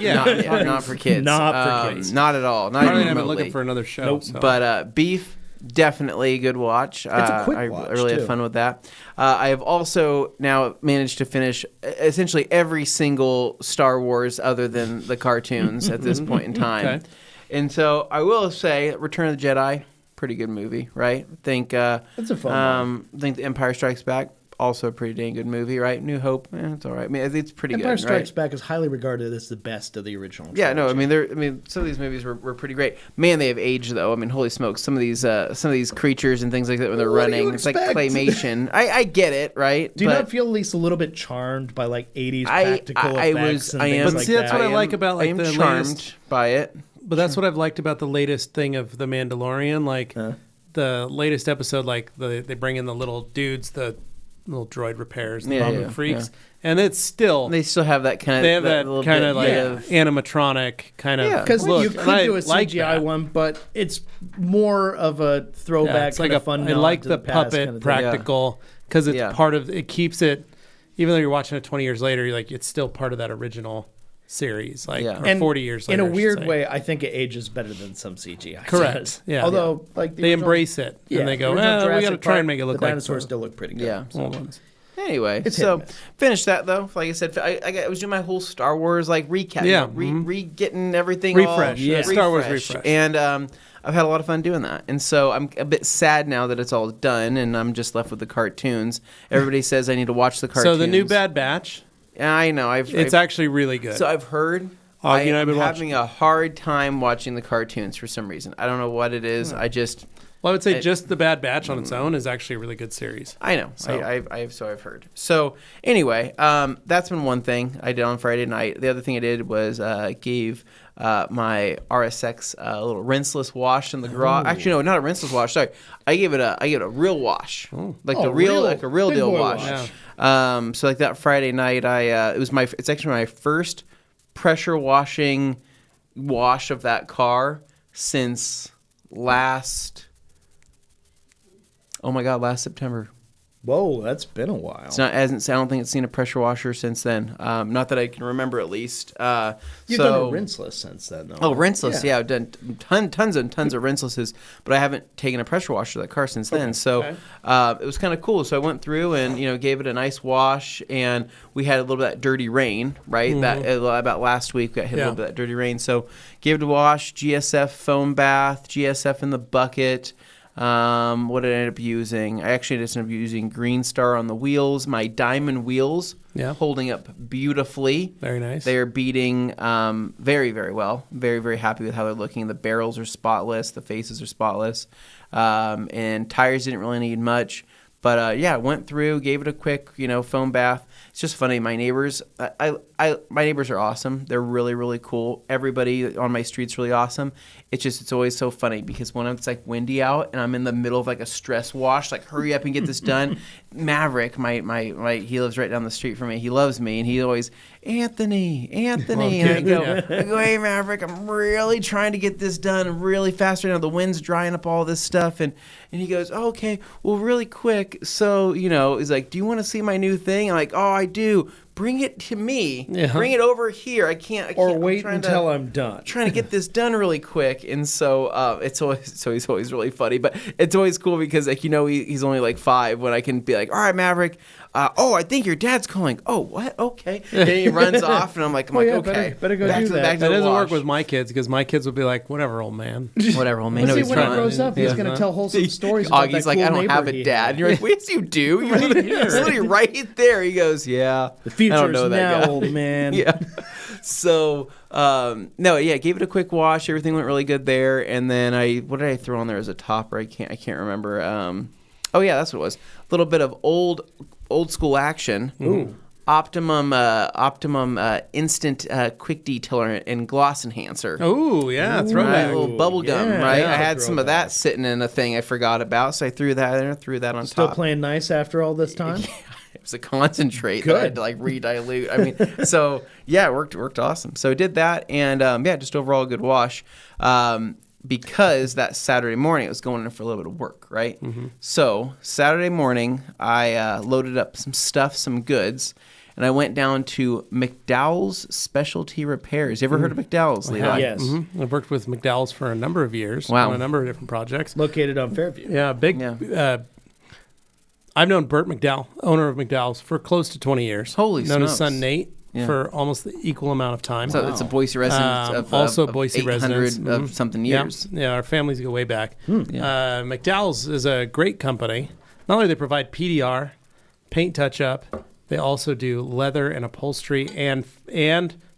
kids. Not for kids. Not at all. Not Probably even haven't remotely. looking for another show. Nope. So. But Beef, definitely a good watch. It's a quick watch, I really too. had fun with that. I have also now managed to finish essentially every single Star Wars other than the cartoons at this point in time. Okay. And so I will say, Return of the Jedi, pretty good movie, right? I think It's a fun one. I think The Empire Strikes Back, also a pretty dang good movie, right? New Hope, it's all right. I mean, it's pretty Empire good, Strikes right? Back is highly regarded as the best of the original. Yeah, no, I trilogy. mean, some of these movies were pretty great. Man, they have aged though. I mean, holy smokes, some of these creatures and things like that when they're What do you running, it's like expect? claymation. I get it, right? Do you But not feel at least a little bit charmed by like 80s I practical effects and I things am. But like see, that's that? what I like about, like, I am the charmed latest- by it. But that's what I've liked about the latest thing of The Mandalorian. Like the latest episode, like they bring in the little dudes, the little droid repairs, the Bumble freaks, and it's still They still have that kind of. they have that little kind bit of like of- animatronic kind of Yeah. Because look. you and could I do a like CGI that. one, but it's more of a throwback, Yeah, it's kind like of a fun. I nod like to the past puppet kind of thing. practical because it's Yeah. part of it. Keeps it, even though you're watching it 20 years later, you're like it's still part of that original series, like Yeah. or And 40 years in later. a I should weird say. way, I think it ages better than some CGI. Correct. does. Yeah. Although, like the They original- embrace it yeah, and they go, the original we got to Jurassic try Park, and make it look the like dinosaurs the still look pretty good. Yeah. old ones. Anyway, It's so hit and miss. finished that though. Like I said, I was doing my whole Star Wars like recap. Yeah. Getting everything Refresh. All, Yeah. Star Wars refresh. And I've had a lot of fun doing that. And so I'm a bit sad now that it's all done and I'm just left with the cartoons. Everybody says I need to watch the cartoons. So the new Bad Batch, Yeah, I know. it's actually really good. So I've heard. I've been I'm watching. having a hard time watching the cartoons for some reason. I don't know what it is. I just. Well, I would say just the Bad Batch on its own is actually a really good series. I know. So. I've heard. So anyway, that's been one thing I did on Friday night. The other thing I did was gave my RSX a little rinseless wash in the garage. Actually, no, not a rinseless wash. Sorry, I gave it a real wash, like Oh, the real real- like a real big deal boy wash. wash. So like that Friday night, it's actually my first pressure washing wash of that car since last September. Whoa, that's been a while. It's not. I don't think it's seen a pressure washer since then. Not that I can remember, at least. You've done a rinseless since then, though. Oh, rinseless. Yeah, I've done tons of rinselesses, but I haven't taken a pressure wash to that car since then. So it was kind of cool. So I went through and gave it a nice wash, and we had a little bit of that dirty rain, right? That about last week we hit a little bit of that dirty rain. So gave it a wash, GSF foam bath, GSF in the bucket. What did I end up using? I actually just ended up using Green Star on the wheels. My diamond wheels, holding up beautifully. Very nice. They are beating very, very well. Very, very happy with how they're looking. The barrels are spotless. The faces are spotless. And tires didn't really need much. But went through, gave it a quick, foam bath. It's just funny. My neighbors, my neighbors are awesome. They're really, really cool. Everybody on my street's really awesome. It's always so funny because when it's like windy out and I'm in the middle of like a stress wash, like hurry up and get this done. Maverick, he lives right down the street from me. He loves me, and he always, Anthony, and I go, hey Maverick, I'm really trying to get this done really fast right now. The wind's drying up all this stuff, and he goes, oh, okay, well, really quick. So he's like, do you want to see my new thing? I'm like, oh, I do. Bring it to me. Yeah. Bring it over here. I can't. Or wait until I'm done. Trying to get this done really quick, and so he's always really funny, but it's always cool because he's only like 5 when I can be like, all right, Maverick, I think your dad's calling. Oh, what? Okay. Then he runs off, and I'm like, okay, better go back do to the- that. back to That the doesn't wash. work with my kids because my kids would be like, whatever, old man. Whatever, old man. But No, see, he's when he not. grows up, he's going to tell wholesome stories about Augie's that like, cool I don't have neighbor a he dad. had. And you're like, yes, you do. You're literally right there. He goes, yeah. The I future's don't know that now, guy. old man. Yeah. So, gave it a quick wash. Everything went really good there. And then what did I throw on there as a topper? I can't remember. That's what it was. A little bit of old school action. Ooh. Optimum instant quick detailer and gloss enhancer. Oh, yeah, Right, throwback. a little bubble gum, yeah, right? yeah, I had some of throwback. that sitting in a thing I forgot about, so I threw that in, threw that on Still top. playing nice after all this time? It was a concentrate that I had to like redilute. I mean, so yeah, it worked awesome. So I did that, and just overall a good wash. because that Saturday morning I was going in for a little bit of work, right? So Saturday morning I loaded up some stuff, some goods, and I went down to McDowell's Specialty Repairs. You ever heard of McDowell's, Levi? Yes. I've worked with McDowell's for a number of years Wow. on a number of different projects. Located on Fairview. Yeah, I've known Bert McDowell, owner of McDowell's, for close to 20 years. Holy known his smokes. son Nate for almost the equal amount of time. So it's a Boise resident also of Boise 800 residents. of something years. Yeah, our families go way back. McDowell's is a great company. Not only do they provide PDR, paint touch-up, they also do leather and upholstery and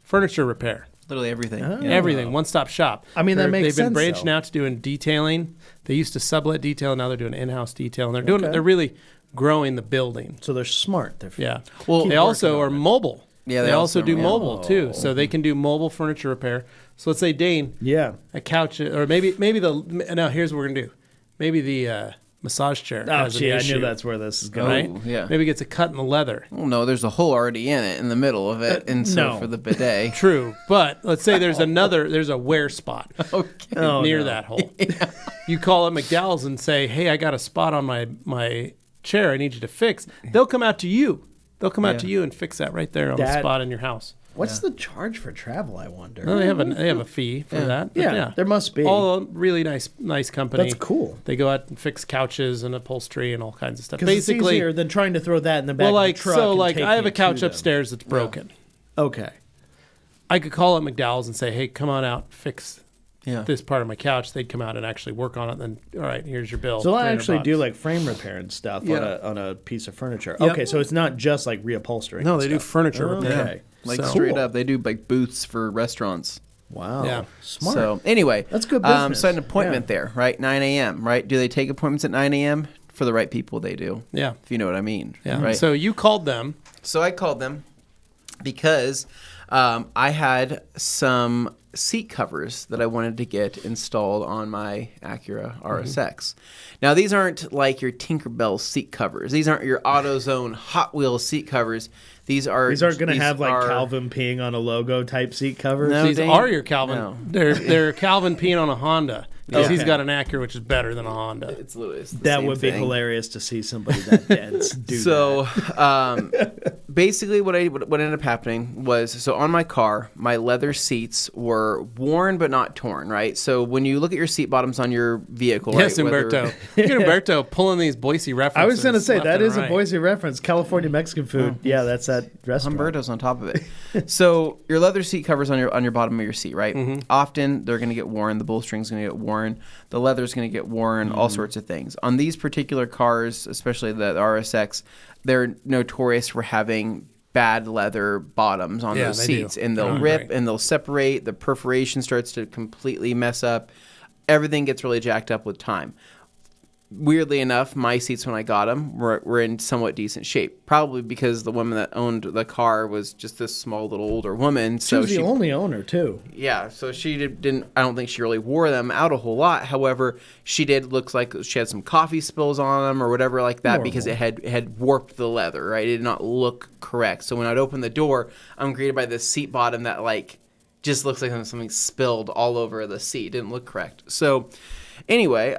furniture repair. Literally everything. Oh. Yeah. Everything, one-stop shop. I mean, that makes They've been sense, branching though. out to doing detailing. They used to sublet detail, now they're doing in-house detail, and they're really growing the building. So they're smart. They're Yeah. Well, They also are mobile. Yeah, they also do yeah. mobile too, so they can do mobile furniture repair. So let's say Dane, Yeah. a couch, or maybe here's what we're gonna do. Maybe the massage chair. Oh, has an gee, I issue, knew that's where this is going. right. Oh, yeah. Maybe gets a cut in the leather. Well, no, there's a hole already in it in the middle of it, and so no. for the bidet. True, but let's say there's a wear spot Okay. Oh, near no. that hole. You call up McDowell's and say, "Hey, I got a spot on my chair. I need you to fix." They'll come out to you. They'll come out to you and fix that right there on the That- spot in your house. What's the charge for travel, I wonder? No, they have a fee for that. But Yeah, there must be. All a really nice company. That's cool. They go out and fix couches and upholstery and all kinds of stuff. Because it's Basically, easier than trying to throw that in the back well, of like the truck. so, and like I have taking a it couch to them. upstairs that's broken. Okay. I could call up McDowell's and say, "Hey, come on out, fix Yeah. this part of my couch." They'd come out and actually work on it. And then, all right, here's your bill. So I 300 actually do bucks. like frame repair and stuff Yeah. on a piece of furniture. Yep. Okay, so it's not just like reupholstering. No, and they do stuff. furniture repair. Okay. Like So- straight Cool. up, they do like booths for restaurants. Wow. Yeah. Smart. So anyway, That's good business. So an appointment Yeah. there, right? 9 a.m. Right? Do they take appointments at 9 a.m. for the right people? They do. Yeah, If you know what I mean. yeah. Right. So you called them. So I called them because I had some seat covers that I wanted to get installed on my Acura RSX. Now, these aren't like your Tinkerbell seat covers. These aren't your AutoZone Hot Wheels seat covers. These aren't going to have like are- Calvin peeing on a logo type seat covers. No. These Dane? are your Calvin. No. They're Calvin peeing on a Honda because he's Okay. got an Acura, which is better than a Honda. It's the That same would be thing. hilarious to see somebody that dense do So, that. basically, what ended up happening was, so on my car, my leather seats were worn but not torn, right? So when you look at your seat bottoms on your vehicle, Yes, right, whether- Umberto. Look at Umberto pulling these Boise references. I was going to say left that and is a right. Boise reference. California Mexican food. Yeah, that's that restaurant. Humberto's on top of it. So your leather seat covers on your bottom of your seat, right? Often they're going to get worn. The bolstering's going to get worn. The leather's going to get worn. All sorts of things. On these particular cars, especially the RSX, they're notorious for having bad leather bottoms on Yeah, those they seats, do. and they'll Oh, rip great. and they'll separate. The perforation starts to completely mess up. Everything gets really jacked up with time. Weirdly enough, my seats when I got them were in somewhat decent shape. Probably because the woman that owned the car was just this small little older woman. She So was the only owner too. yeah, so she didn't. I don't think she really wore them out a whole lot. However, she did looks like she had some coffee spills on them or whatever like that because it had warped the leather. Right, it did not look correct. So when I'd open the door, I'm greeted by this seat bottom that like just looks like something spilled all over the seat. It didn't look correct. So anyway,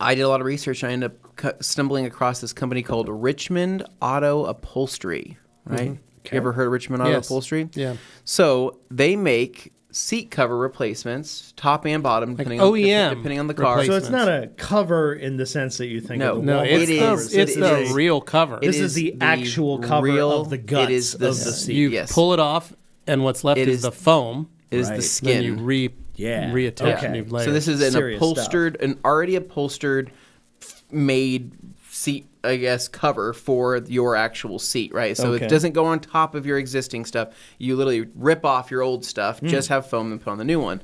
I did a lot of research. I ended up stumbling across this company called Richmond Auto Upholstery. Right? You ever heard of Richmond Auto Yes. Upholstery? Yeah. So they make seat cover replacements, top and bottom, depending OEM depending on the car. So it's not a cover in the sense that you think No. of. The No, wall it's it is. the, it's It the is. real cover. It This is the actual cover of the guts it is of the seat. You yes. pull it off, and what's left It is is- the foam. It is Right. the Then you skin. reattach Okay. a new layer. So this is an Serious an already upholstered, made seat, I guess, cover for your actual seat, right? So Okay. it doesn't go on top of your existing stuff. You literally rip off your old stuff, just have foam and put on the new one.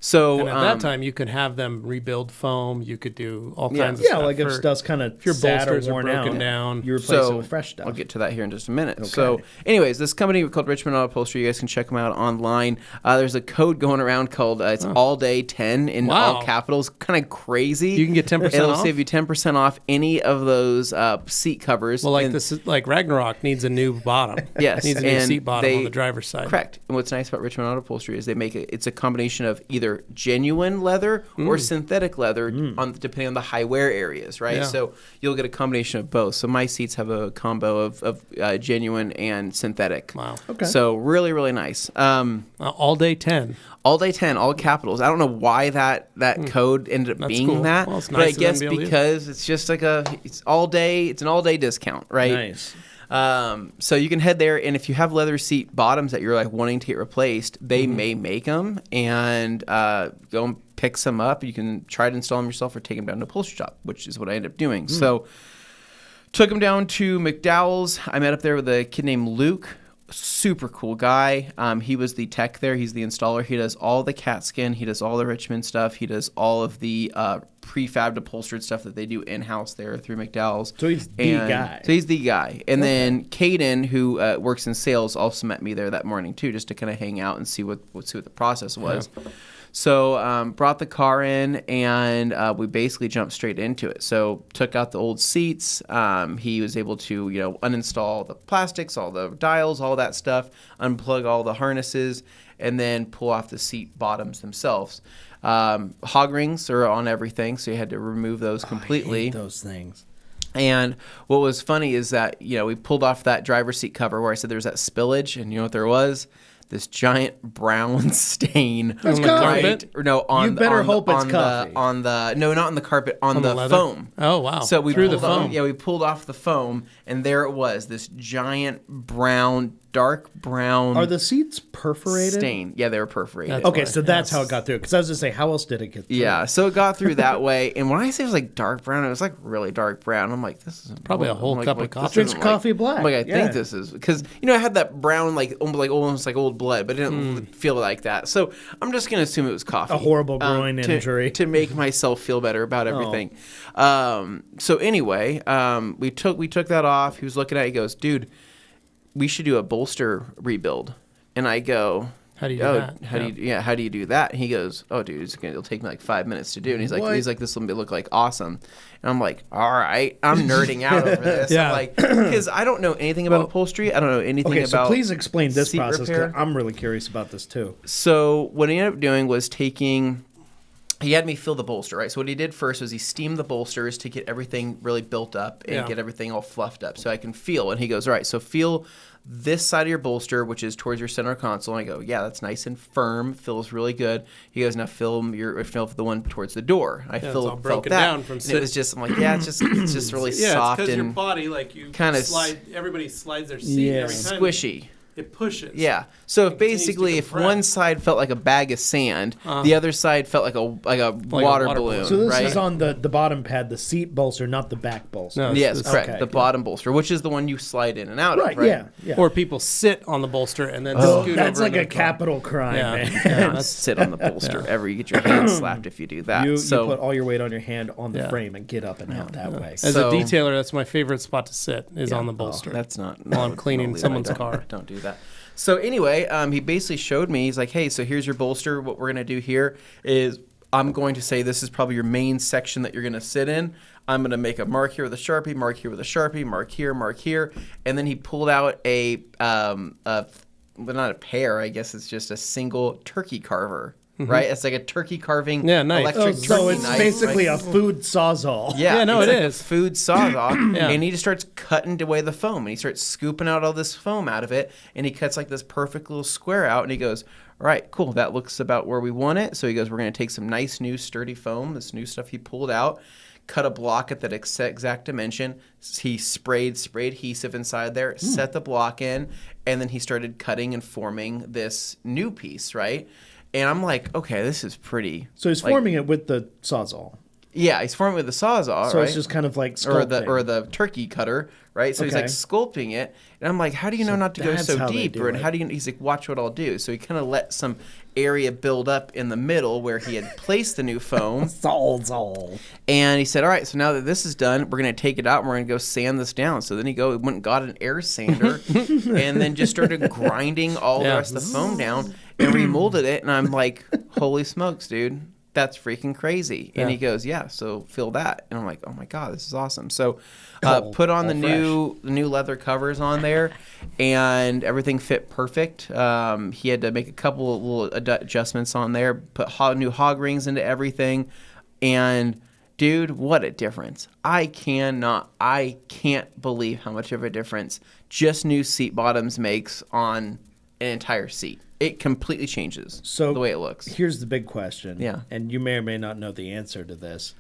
So and at that time, you could have them rebuild foam. You could do all kinds of Yeah, stuff. like if for- stuff's kind of your sad or bolsters are worn broken out, down. you replace it with fresh stuff. I'll get to that here in just a minute. So, anyways, this company called Richmond Auto Upholstery, you guys can check them out online. There's a code going around called it's all day 10 in Wow. all capitals. Kind of crazy. You can get 10% It'll off? save you 10% off any of those seat covers. Well, like And- this, like Ragnarok needs a new bottom. Yes, needs a new and seat bottom they- on the driver's side. Correct. And what's nice about Richmond Auto Upholstery is they make it's a combination of either either genuine leather or synthetic leather, depending on the high wear areas, right? Yeah. So you'll get a combination of both. So my seats have a combo of genuine and synthetic. Wow. Okay. So really, really nice. All day 10. All day 10, all capitals. I don't know why that code ended up being cool. that, Well, it's but I nice of them guess to be able to do because it's just like it's an all day discount, right? Nice. So you can head there, and if you have leather seat bottoms that you're like wanting to get replaced, they may make them, and go and pick some up. You can try to install them yourself or take them down to a upholstery shop, which is what I ended up doing. So took them down to McDowell's. I met up there with a kid named Luke. Super cool guy. He was the tech there. He's the installer. He does all the cat skin. He does all the Richmond stuff. He does all of the prefabbed upholstered stuff that they do in-house there through McDowell's. So he's the guy. So he's the guy. And then Caden, who works in sales, also met me there that morning too, just to kind of hang out and see what the process was. Yeah. So brought the car in, and we basically jumped straight into it. So took out the old seats. He was able to, uninstall the plastics, all the dials, all that stuff, unplug all the harnesses, and then pull off the seat bottoms themselves. Hog rings are on everything, so you had to remove those completely. I hate those things. And what was funny is that, we pulled off that driver's seat cover where I said there was that spillage, and you know what there was? This giant brown stain It's on coffee. carpet. Or no, on You better hope it's on coffee. No, not on the carpet, on the leather? foam. Oh, wow. So we Through pulled the foam. we pulled off the foam, and there it was, this giant dark brown Are the seats perforated? stain. Yeah, they were perforated. That's Okay, why. so that's how it got through. Because I was going to say, how else did it get through? Yeah, so it got through that way. And when I say it was like dark brown, it was like really dark brown. I'm like, this isn't Probably a whole cup of this coffee. Drinks isn't coffee black. I'm like, I Yeah. think this is because I had that brown almost like old blood, but it didn't feel like that. So I'm just gonna assume it was coffee. A horrible groin injury. to make myself feel better about everything. So anyway, we took that off. He was looking at it. He goes, dude, we should do a bolster rebuild. And I go, How do you do that? How do you do that? And he goes, oh, dude, it'll take me like 5 minutes to do. And he's What? like, this will look like awesome. And I'm like, all right, I'm nerding out over this. Yeah. I'm like, because I don't know anything about upholstery. I don't know anything Okay, about so please explain this seat process. 'cause repair. I'm really curious about this too. So what he ended up doing was he had me fill the bolster, right? So what he did first was he steamed the bolsters to get everything really built up and get everything all fluffed up so I can feel. And he goes, all right, so feel this side of your bolster, which is towards your center console. And I go, yeah, that's nice and firm, feels really good. He goes, now feel the one towards the door. I it's felt all broken that. down from and it was just, I'm like, yeah, it's just really soft it's because your and body, like you kinda slide, everybody slides their seat Yeah. every time. squishy. It pushes. Yeah. So It continues basically, to if compress. one side felt like a bag of sand, the other side felt like a water water balloon. So this right? is on the bottom pad, the seat bolster, not the back bolster. No, Yes, it's- correct. okay. The bottom bolster, which is the one you slide in and out Right, of, right? yeah. Or people sit on the bolster and then Oh, scoot that's over like into a the car. capital crime, Yeah. man. Yeah, That's sit on the bolster. You get your hand slapped if you do that. You so put all your weight on your hand on the Yeah. frame and get up and out that way. As So- a detailer, that's my favorite spot to sit is on the bolster. that's not. While I'm cleaning Levi, someone's don't- car. Don't do that. So anyway, he basically showed me. He's like, "Hey, so here's your bolster. What we're gonna do here is I'm going to say this is probably your main section that you're gonna sit in. I'm gonna make a mark here with a Sharpie, mark here with a Sharpie, mark here, and then he pulled out well, not a pear. I guess it's just a single turkey carver." Right, it's like a turkey carving electric turkey So it's knife, basically right? a food sawzall. Yeah, no, it's it like is. a food sawzall, Yeah. and he just starts cutting away the foam, and he starts scooping out all this foam out of it, and he cuts like this perfect little square out, and he goes, all right, cool, that looks about where we want it. So he goes, we're going to take some nice new sturdy foam, this new stuff he pulled out, cut a block at that exact dimension. He sprayed adhesive inside there, set the block in, and then he started cutting and forming this new piece, right? And I'm like, okay, this is pretty. So he's forming it with the sawzall. Yeah, he's forming it with the sawzall, So right? it's just kind of like sculpting. or the turkey cutter, right? So he's like Okay. sculpting it, and I'm like, how do you know not to go that's so how they deep? do And it. how do you? He's like, watch what I'll do. So he kind of let some area build up in the middle where he had placed the new foam, Sawzall. and he said, all right, so now that this is done, we're gonna take it out and we're gonna go sand this down. So then he went and got an air sander, and then just started grinding all the Yeah. rest of the foam down and remolded it. And I'm like, holy smokes, dude. that's freaking crazy. Yeah. And he goes, yeah, so feel that. And I'm like, oh my God, this is awesome. So put on the new leather covers on there, and everything fit perfect. He had to make a couple of little adjustments on there, put new hog rings into everything. And dude, what a difference. I can't believe how much of a difference just new seat bottoms makes on an entire seat. It completely changes the way it looks. Here's the big question. Yeah. And you may or may not know the answer to this.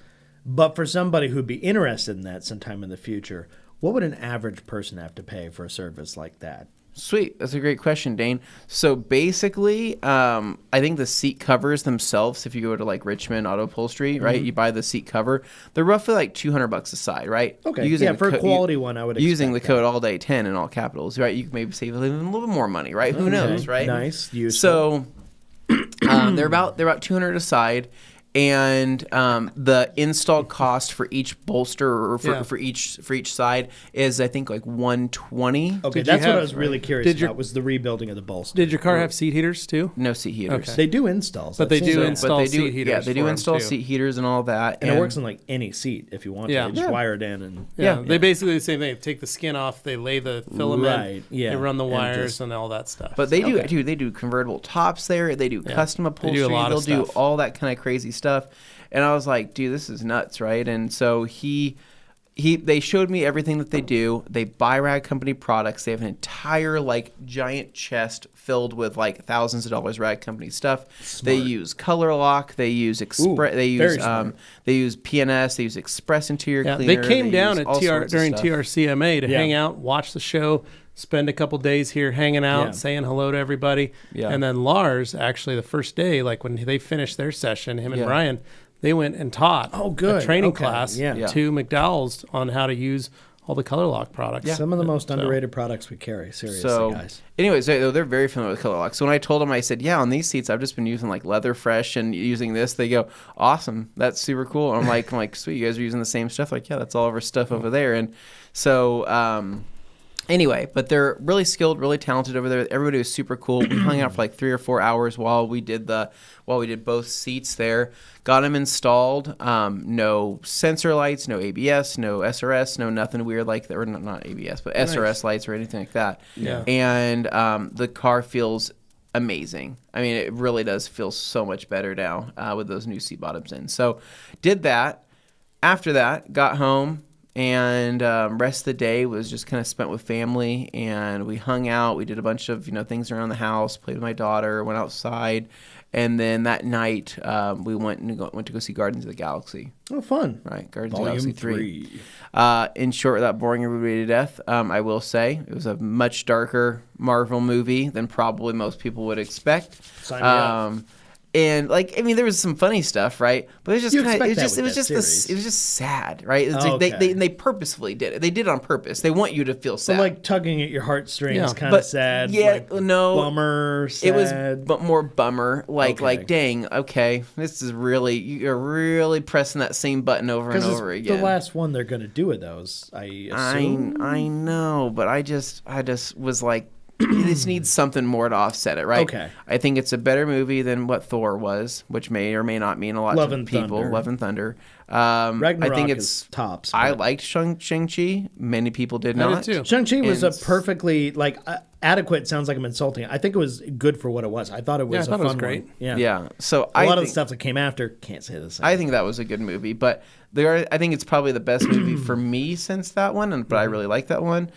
But for somebody who'd be interested in that sometime in the future, what would an average person have to pay for a service like that? Sweet. That's a great question, Dane. So basically, I think the seat covers themselves, if you go to like Richmond Auto Upholstery, right, you buy the seat cover, they're roughly like $200 a side, right? Okay. For a quality one, I would expect using the code all day 10 in all capitals, right? You can maybe save a little more money, right? Who knows, right? Nice. Useful. So they're about $200 a side. And the install cost for each bolster or for each side is, I think, like $120. Okay, that's what I was really curious about, was the rebuilding of the bolster. Did your car have seat heaters too? No seat heaters. Okay. They do installs. But they do install seat heaters. Yeah, they do install seat heaters and all that. And it works on like any seat if you want to. They just wire it in. And they basically the same thing. They take the skin off, they lay the filament, they run the wires and all that stuff. But they do convertible tops there. They do custom upholstery. They'll do all that kind of crazy stuff. And I was like, dude, this is nuts, right? And so they showed me everything that they do. They buy Rag Company products. They have an entire like giant chest filled with like thousands of dollars Rag Company stuff. Smart. They use Color Lock. They use They use PNS. They use Express Interior Cleaner. They came down at during TRCMA to hang out, watch the show, spend a couple days here hanging out, saying hello to everybody. Yeah. And then Lars, actually, the first day, like when they finished their session, him and Brian, they went and taught a training class to McDowell's on how to use all the Color Lock products. Yeah. Some of the most underrated products we carry, seriously, guys. Anyways, they're very familiar with Color Lock. So when I told them, I said, on these seats, I've just been using like Leather Fresh and using this. They go, awesome. That's super cool. And I'm like, sweet, you guys are using the same stuff? Like, yeah, that's all of our stuff over there. And so... Anyway, but they're really skilled, really talented over there. Everybody was super cool. We hung out for like 3 or 4 hours while we did both seats there. Got them installed. No sensor lights, no ABS, no SRS, no nothing weird like that. Or not ABS, but SRS lights or anything like that. Yeah. And the car feels amazing. I mean, it really does feel so much better now with those new seat bottoms in. So did that. After that, got home. And rest of the day was just kind of spent with family, and we hung out. We did a bunch of things around the house, played with my daughter, went outside, and then that night we went to go see Guardians of the Galaxy. Oh, fun! Right, Guardians of the Galaxy 3. In short, without boring everybody to death, I will say it was a much darker Marvel movie than probably most people would expect. Sign me up. And there was some funny stuff, right? But it was just sad, right? They purposefully did it. They did it on purpose. They want you to feel sad. So like tugging at your heartstrings, kind of sad. Yeah, bummer. Sad. It was but more bummer. Like dang, okay, this is you're really pressing that same button over and over again. The last one they're going to do with those, I assume. I know, but I just was like. This needs something more to offset it, right? Okay. I think it's a better movie than what Thor was, which may or may not mean a lot to people. Love and Thunder. Ragnarok I think it's tops. I liked Shang-Chi. Many people did not. I did too. Shang-Chi was a perfectly adequate. Sounds like I'm insulting. I think it was good for what it was. I thought it was was great. One. Yeah. Yeah. So a lot of the stuff that came after can't say the same. I think that was a good movie, but I think it's probably the best movie for me since that one, but I really like that one.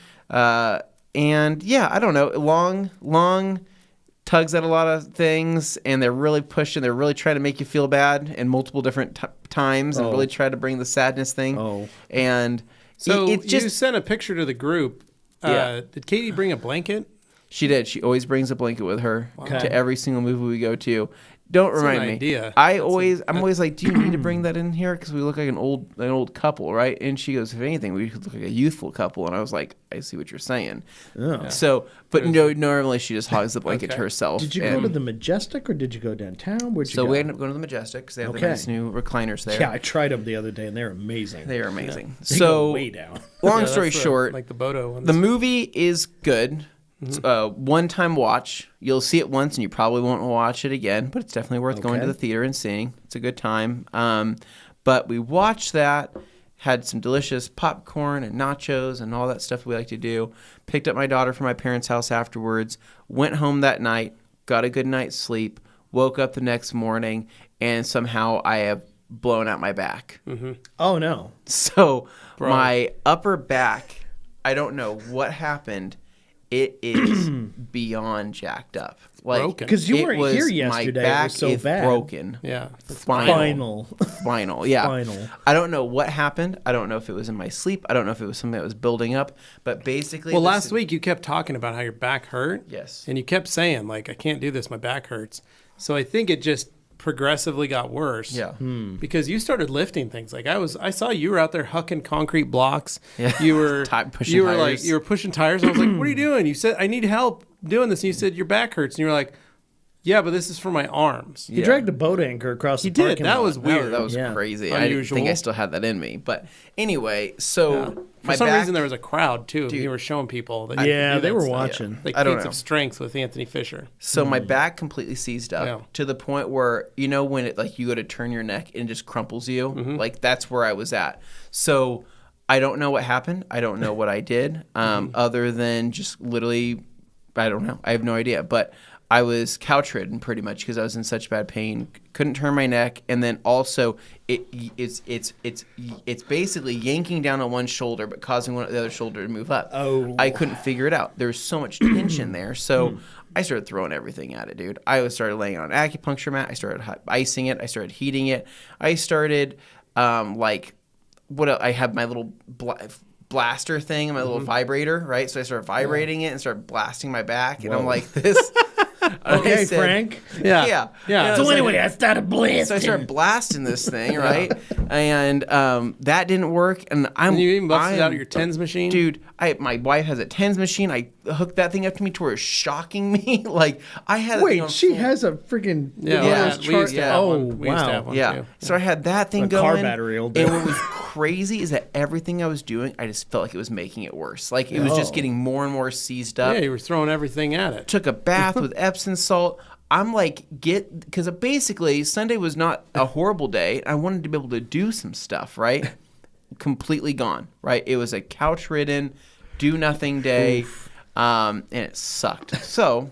And I don't know, long tugs at a lot of things, and they're really pushing. They're really trying to make you feel bad in multiple different times, and really try to bring the sadness thing. And so you sent a picture to the group. Did Katie bring a blanket? She did. She always brings a blanket with her to every single movie we go to. Don't remind me. Idea. I'm always like, do you need to bring that in here? Because we look like an old couple, right? And she goes, if anything, we look like a youthful couple. And I was like, I see what you're saying. Oh. So, but normally she just hogs the blanket to herself. Did you go to the Majestic or did you go downtown? Where'd you go? We ended up going to the Majestic because they have the nice new recliners there. Yeah, I tried them the other day and they're amazing. They are amazing. They go way down. Long story short, like the Bodo ones. The movie is good. One-time watch. You'll see it once and you probably won't watch it again, but it's definitely worth going to the theater and seeing. It's a good time. But we watched that, had some delicious popcorn and nachos and all that stuff we like to do. Picked up my daughter from my parents' house afterwards, went home that night, got a good night's sleep, woke up the next morning, and somehow I have blown out my back. Mm-hmm. Oh, no. So my upper back, I don't know what happened. It is beyond jacked up. Broken. Because you weren't here yesterday. My back it was so is bad. broken. Yeah. Spinal. Yeah. Spinal. I don't know what happened. I don't know if it was in my sleep. I don't know if it was something that was building up. But basically... Well, last week you kept talking about how your back hurt. Yes. And you kept saying, like, I can't do this. My back hurts. So I think it just progressively got worse. Yeah. Because you started lifting things. Like I saw you were out there hucking concrete blocks. Yeah. You were pushing tires. You were pushing tires. I was like, what are you doing? You said, I need help doing this. And you said, your back hurts. And you were like, yeah, but this is for my arms. He dragged a boat anchor across the parking lot. That was weird. That was crazy. Unusual. I didn't think I still had that in me. But anyway, so for some reason there was a crowd too. You were showing people that they were watching. Like I don't feats know. of strength with Anthony Fisher. So my back completely seized up to the point where, you know, when it like you go to turn your neck and it just crumples you, like that's where I was at. So I don't know what happened. I don't know what I did, other than just literally, I don't know. I have no idea. But I was couch ridden pretty much because I was in such bad pain, couldn't turn my neck, and then also it's basically yanking down on one shoulder but causing the other shoulder to move up. Oh, I couldn't figure it out. There was so much tension there, so I started throwing everything at it, dude. I started laying it on an acupuncture mat. I started icing it. I started heating it. I started I had my little blaster thing, my little vibrator, right? So I started vibrating it and started blasting my back, and I'm like this. Okay, Frank. Yeah. So anyway, I started blasting. So I started blasting this thing, right? And that didn't work. And you even busted out your TENS machine? Dude, my wife has a TENS machine. I hooked that thing up to me to where it's shocking me. Like, I had she has a freaking... We used to have one. We used to have one too. So I had that thing going. Car battery will do. And what was crazy is that everything I was doing, I just felt like it was making it worse. Like, it was just getting more and more seized up. Yeah, you were throwing everything at it. Took a bath with Epsom salt. I'm like, because basically Sunday was not a horrible day. I wanted to be able to do some stuff, right? Completely gone, right? It was a couch-ridden, do-nothing day, and it sucked. So,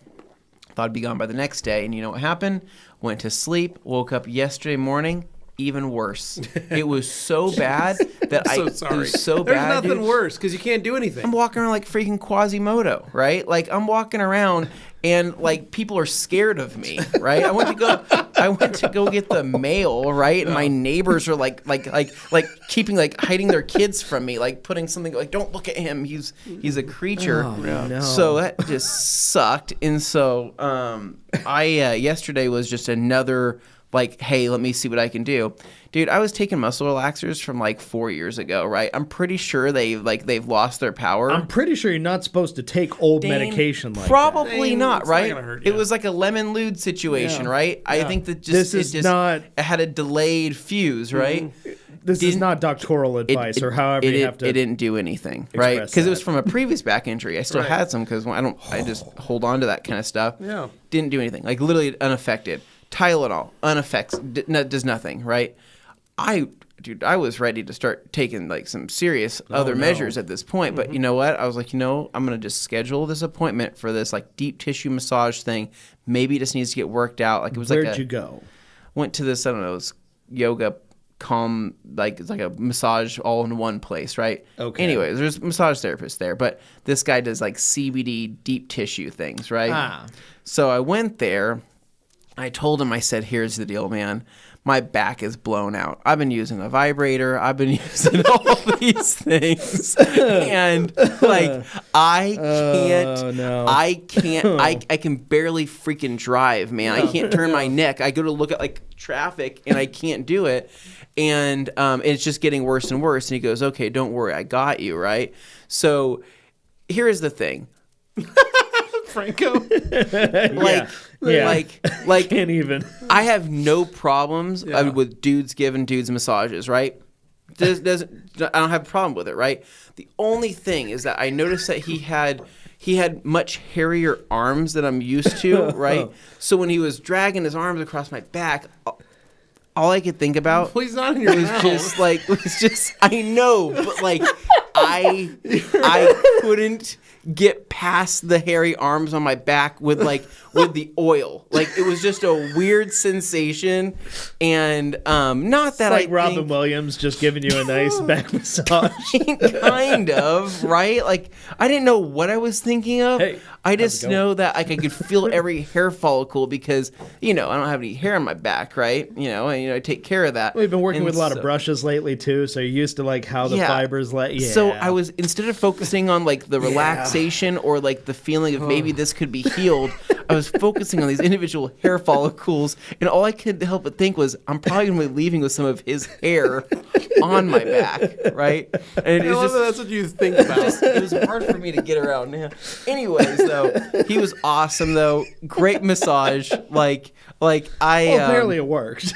thought I'd be gone by the next day, and you know what happened? Went to sleep, woke up yesterday morning, even worse. It was so bad that I'm so sorry. It was so There's bad. There's nothing dude. worse because you can't do anything. I'm walking around like freaking Quasimodo, right? Like I'm walking around and like people are scared of me, right? I went to go get the mail, right? And my neighbors are like keeping like hiding their kids from me, like putting something like, don't look at him. He's a creature. Oh, no. So that just sucked. And so yesterday was just another like, hey, let me see what I can do. Dude, I was taking muscle relaxers from like 4 years ago, right? I'm pretty sure they've lost their power. I'm pretty sure you're not supposed to take old Dane, medication like probably Dane, not, it's right? not gonna hurt you. It was like a lemon lude situation, right? I think that it had a delayed fuse, right? This is not doctoral advice or however you have to. It didn't do anything, right? express Because it was that. from a previous back injury. I still had some because I just hold on to that kind of stuff. Yeah. Didn't do anything. Like literally unaffected. Tylenol, does nothing, right? I was ready to start taking like some serious other measures at this point. But you know what? I was like, I'm going to just schedule this appointment for this like deep tissue massage thing. Maybe it just needs to get worked out. Like it was Where'd you go? Went to this, I don't know, this yoga calm, like it's like a massage all in one place, right? Okay. Anyway, there's a massage therapist there, but this guy does like CBD deep tissue things, right? So I went there. I told him, I said, here's the deal, man. My back is blown out. I've been using a vibrator. I've been using all these things. And like, I can barely freaking drive, man. I can't turn my neck. I go to look at like traffic and I can't do it. And it's just getting worse and worse. And he goes, okay, don't worry. I got you, right? So here is the thing. Franco. Like Can't even. I have no problems with dudes giving dudes massages, right? I don't have a problem with it, right? The only thing is that I noticed that he had he had much hairier arms than I'm used to, right? So when he was dragging his arms across my back, all I could think about Well, he's not in your mouth. I know, but like I couldn't get past the hairy arms on my back with the oil. Like it was just a weird sensation, and not that it's like Robin Williams just giving you a nice back massage. Kind of, right? Like I didn't know what I was thinking of. Hey, I just know that like I could feel every hair follicle because I don't have any hair on my back, right? And I take care of that. We've been working with a lot of brushes lately too, so you're used to like how the fibers So I was, instead of focusing on like the relaxation or like the feeling of maybe this could be healed, I was focusing on these individual hair follicles, and all I could help but think was I'm probably going to be leaving with some of his hair on my back, right? And I love that that's what you think about. it was hard for me to get around. Anyways, though, he was awesome though. Great massage. Apparently it worked.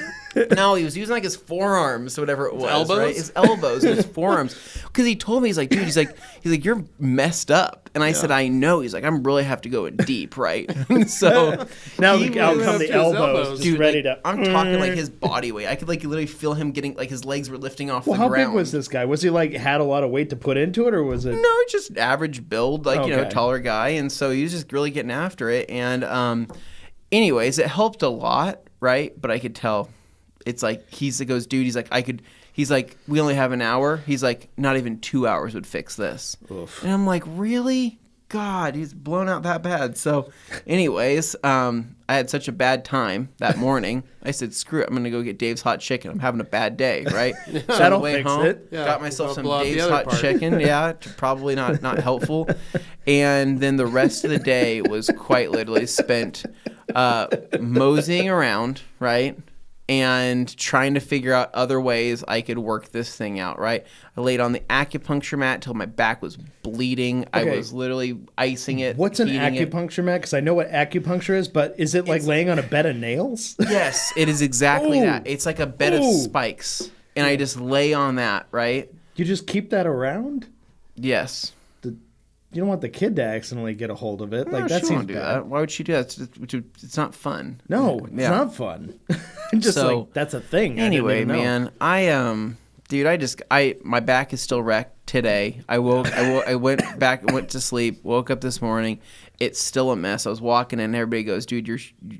No, he was using like his forearms, whatever it was. elbows? Right? His elbows and his forearms. Because he told me, he's like, dude, he's like, you're messed up. And I said, I know. He's like, I'm really have to go in deep, right? So now he out was- come the elbows, just dude, ready like, to. I'm talking like his body weight. I could like literally feel him getting like his legs were lifting off Well, the how ground. big was this guy? Was he like had a lot of weight to put into it, or was it? No, just average build, like Okay. taller guy, and so he was just really getting after it. And anyways, it helped a lot, right? But I could tell. It's like he goes, dude. He's like, we only have an hour. He's like, not even 2 hours would fix this. Oof. And I'm like, really? God, he's blown out that bad. So, anyways, I had such a bad time that morning. I said, screw it. I'm gonna go get Dave's hot chicken. I'm having a bad day, right? So on the That'll way fix home, it. Yeah, got myself some blow out the Dave's other hot part. chicken. Yeah, probably not helpful. And then the rest of the day was quite literally spent moseying around, right? And trying to figure out other ways I could work this thing out, right? I laid on the acupuncture mat till my back was bleeding. Okay. I was literally icing it. What's an heating it. acupuncture mat? Because I know what acupuncture is, but is it like laying on a bed of nails? Yes, it is exactly Ooh. that. It's like a bed of Ooh. spikes. And I just lay on that, right? You just keep that around? Yes. You don't want the kid to accidentally get a hold of it. Like No, that she seems won't do bad. that. Why would she do that? It's not fun. No, it's Yeah. not fun. Just So, like that's a thing. Anyway, I didn't even know. man, dude, my back is still wrecked today. I went to sleep, woke up this morning. It's still a mess. I was walking in and everybody goes, dude,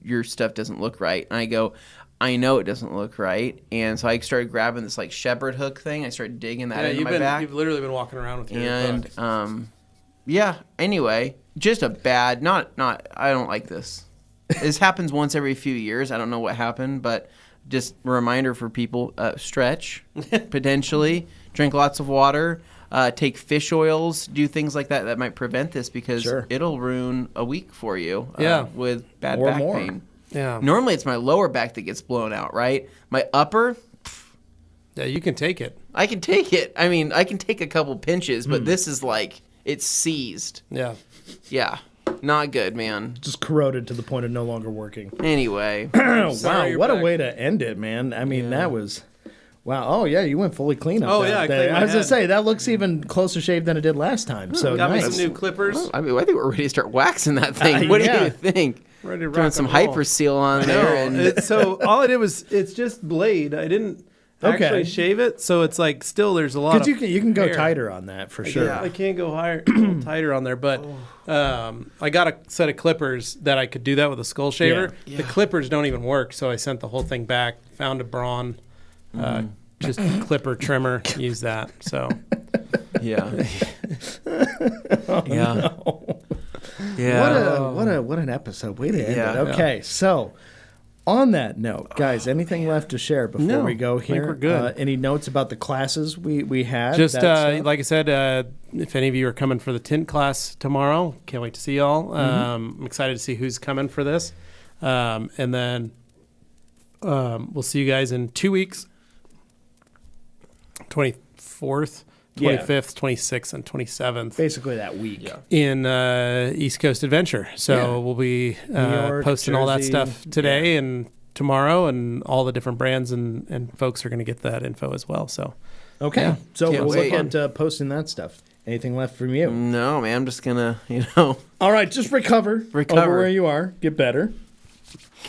your stuff doesn't look right. And I go, I know it doesn't look right. And so I started grabbing this like shepherd hook thing. I started digging that into my back. You've literally been walking around with your And hook. yeah, anyway, just a bad, not, I don't like this. This happens once every few years. I don't know what happened, but just a reminder for people, stretch, potentially, drink lots of water, take fish oils, do things like that might prevent this because it'll ruin a week for you with bad back pain. Yeah. Normally it's my lower back that gets blown out, right? My upper, Yeah, you can take it. I can take it. I mean, I can take a couple pinches, but this is like, it's seized. Yeah. Yeah. Not good, man. Just corroded to the point of no longer working. Anyway. Wow, Sorry, what a back. way to end it, man. I mean, that was... Wow. Oh, yeah, you went fully clean up Oh, that yeah, I day. cleaned my I was going head. to say, that looks even closer shaved than it did last time. So Got me nice. some new clippers. I mean, I think we're ready to start waxing that thing. What do yeah. you think? Ready to Throwing rock some and roll. hyper seal on there. And So all I did was it's just blade. I didn't actually shave it, so it's like still there's a lot of Because you can go hair. tighter on that for sure. I can't go higher, tighter on there, but I got a set of clippers that I could do that with a skull shaver. Yeah. The clippers don't even work, so I sent the whole thing back. Found a Braun, just clipper trimmer. Use that. So yeah. Yeah. No. Yeah. What an episode. Way to end Yeah. it. Okay, so on that note, guys, anything left to share before No, we go I think here? we're good. Any notes about the classes we had? just that stuff? like I said, if any of you are coming for the tint class tomorrow, can't wait to see y'all. I'm excited to see who's coming for this, and then we'll see you guys in 2 weeks. 24th, 25th, 26th, and 27th. Basically that week. In East Coast Adventure. So we'll be York, posting all that Jersey. stuff today and tomorrow, and all the different brands and folks are going to get that info as well. So Okay, Yeah. so Can't we'll wait. look at posting that stuff. anything left from you? No, man. I'm just gonna, All right, just recover over where you are, get better.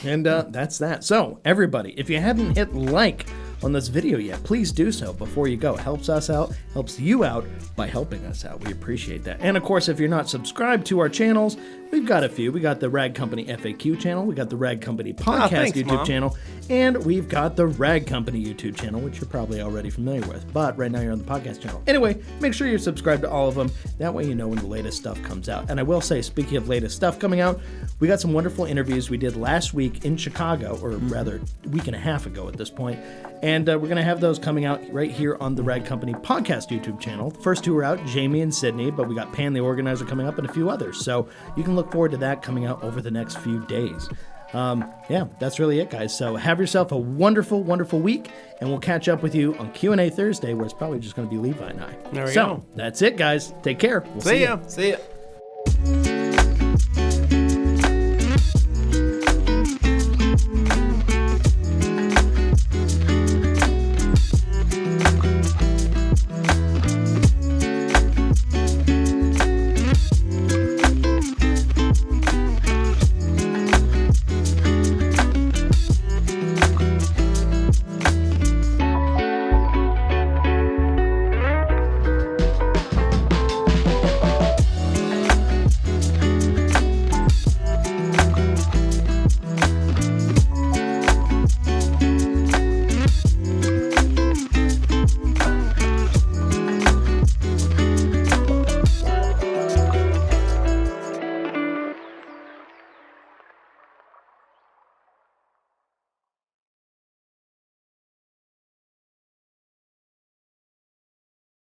And that's that. So, everybody, if you haven't hit like on this video yet, please do so before you go. It helps us out, helps you out by helping us out. We appreciate that. And of course, if you're not subscribed to our channels, we've got a few. We got the Rag Company FAQ channel, we got the Rag Company Podcast YouTube channel, and we've got the Rag Company YouTube channel, which you're probably already familiar with. But right now you're on the podcast channel. Anyway, make sure you're subscribed to all of them. That way you know when the latest stuff comes out. And I will say, speaking of latest stuff coming out, we got some wonderful interviews we did last week in Chicago, or rather a week and a half ago at this point. And we're going to have those coming out right here on the Rag Company Podcast YouTube channel. First two are out, Jamie and Sydney, but we got Pan the Organizer coming up and a few others. So you can look forward to that coming out over the next few days. Yeah, that's really it, guys. So have yourself a wonderful, wonderful week, and we'll catch up with you on Q&A Thursday, where it's probably just going to be Levi and I. There we go. So that's it, guys. Take care. We'll See ya. See ya.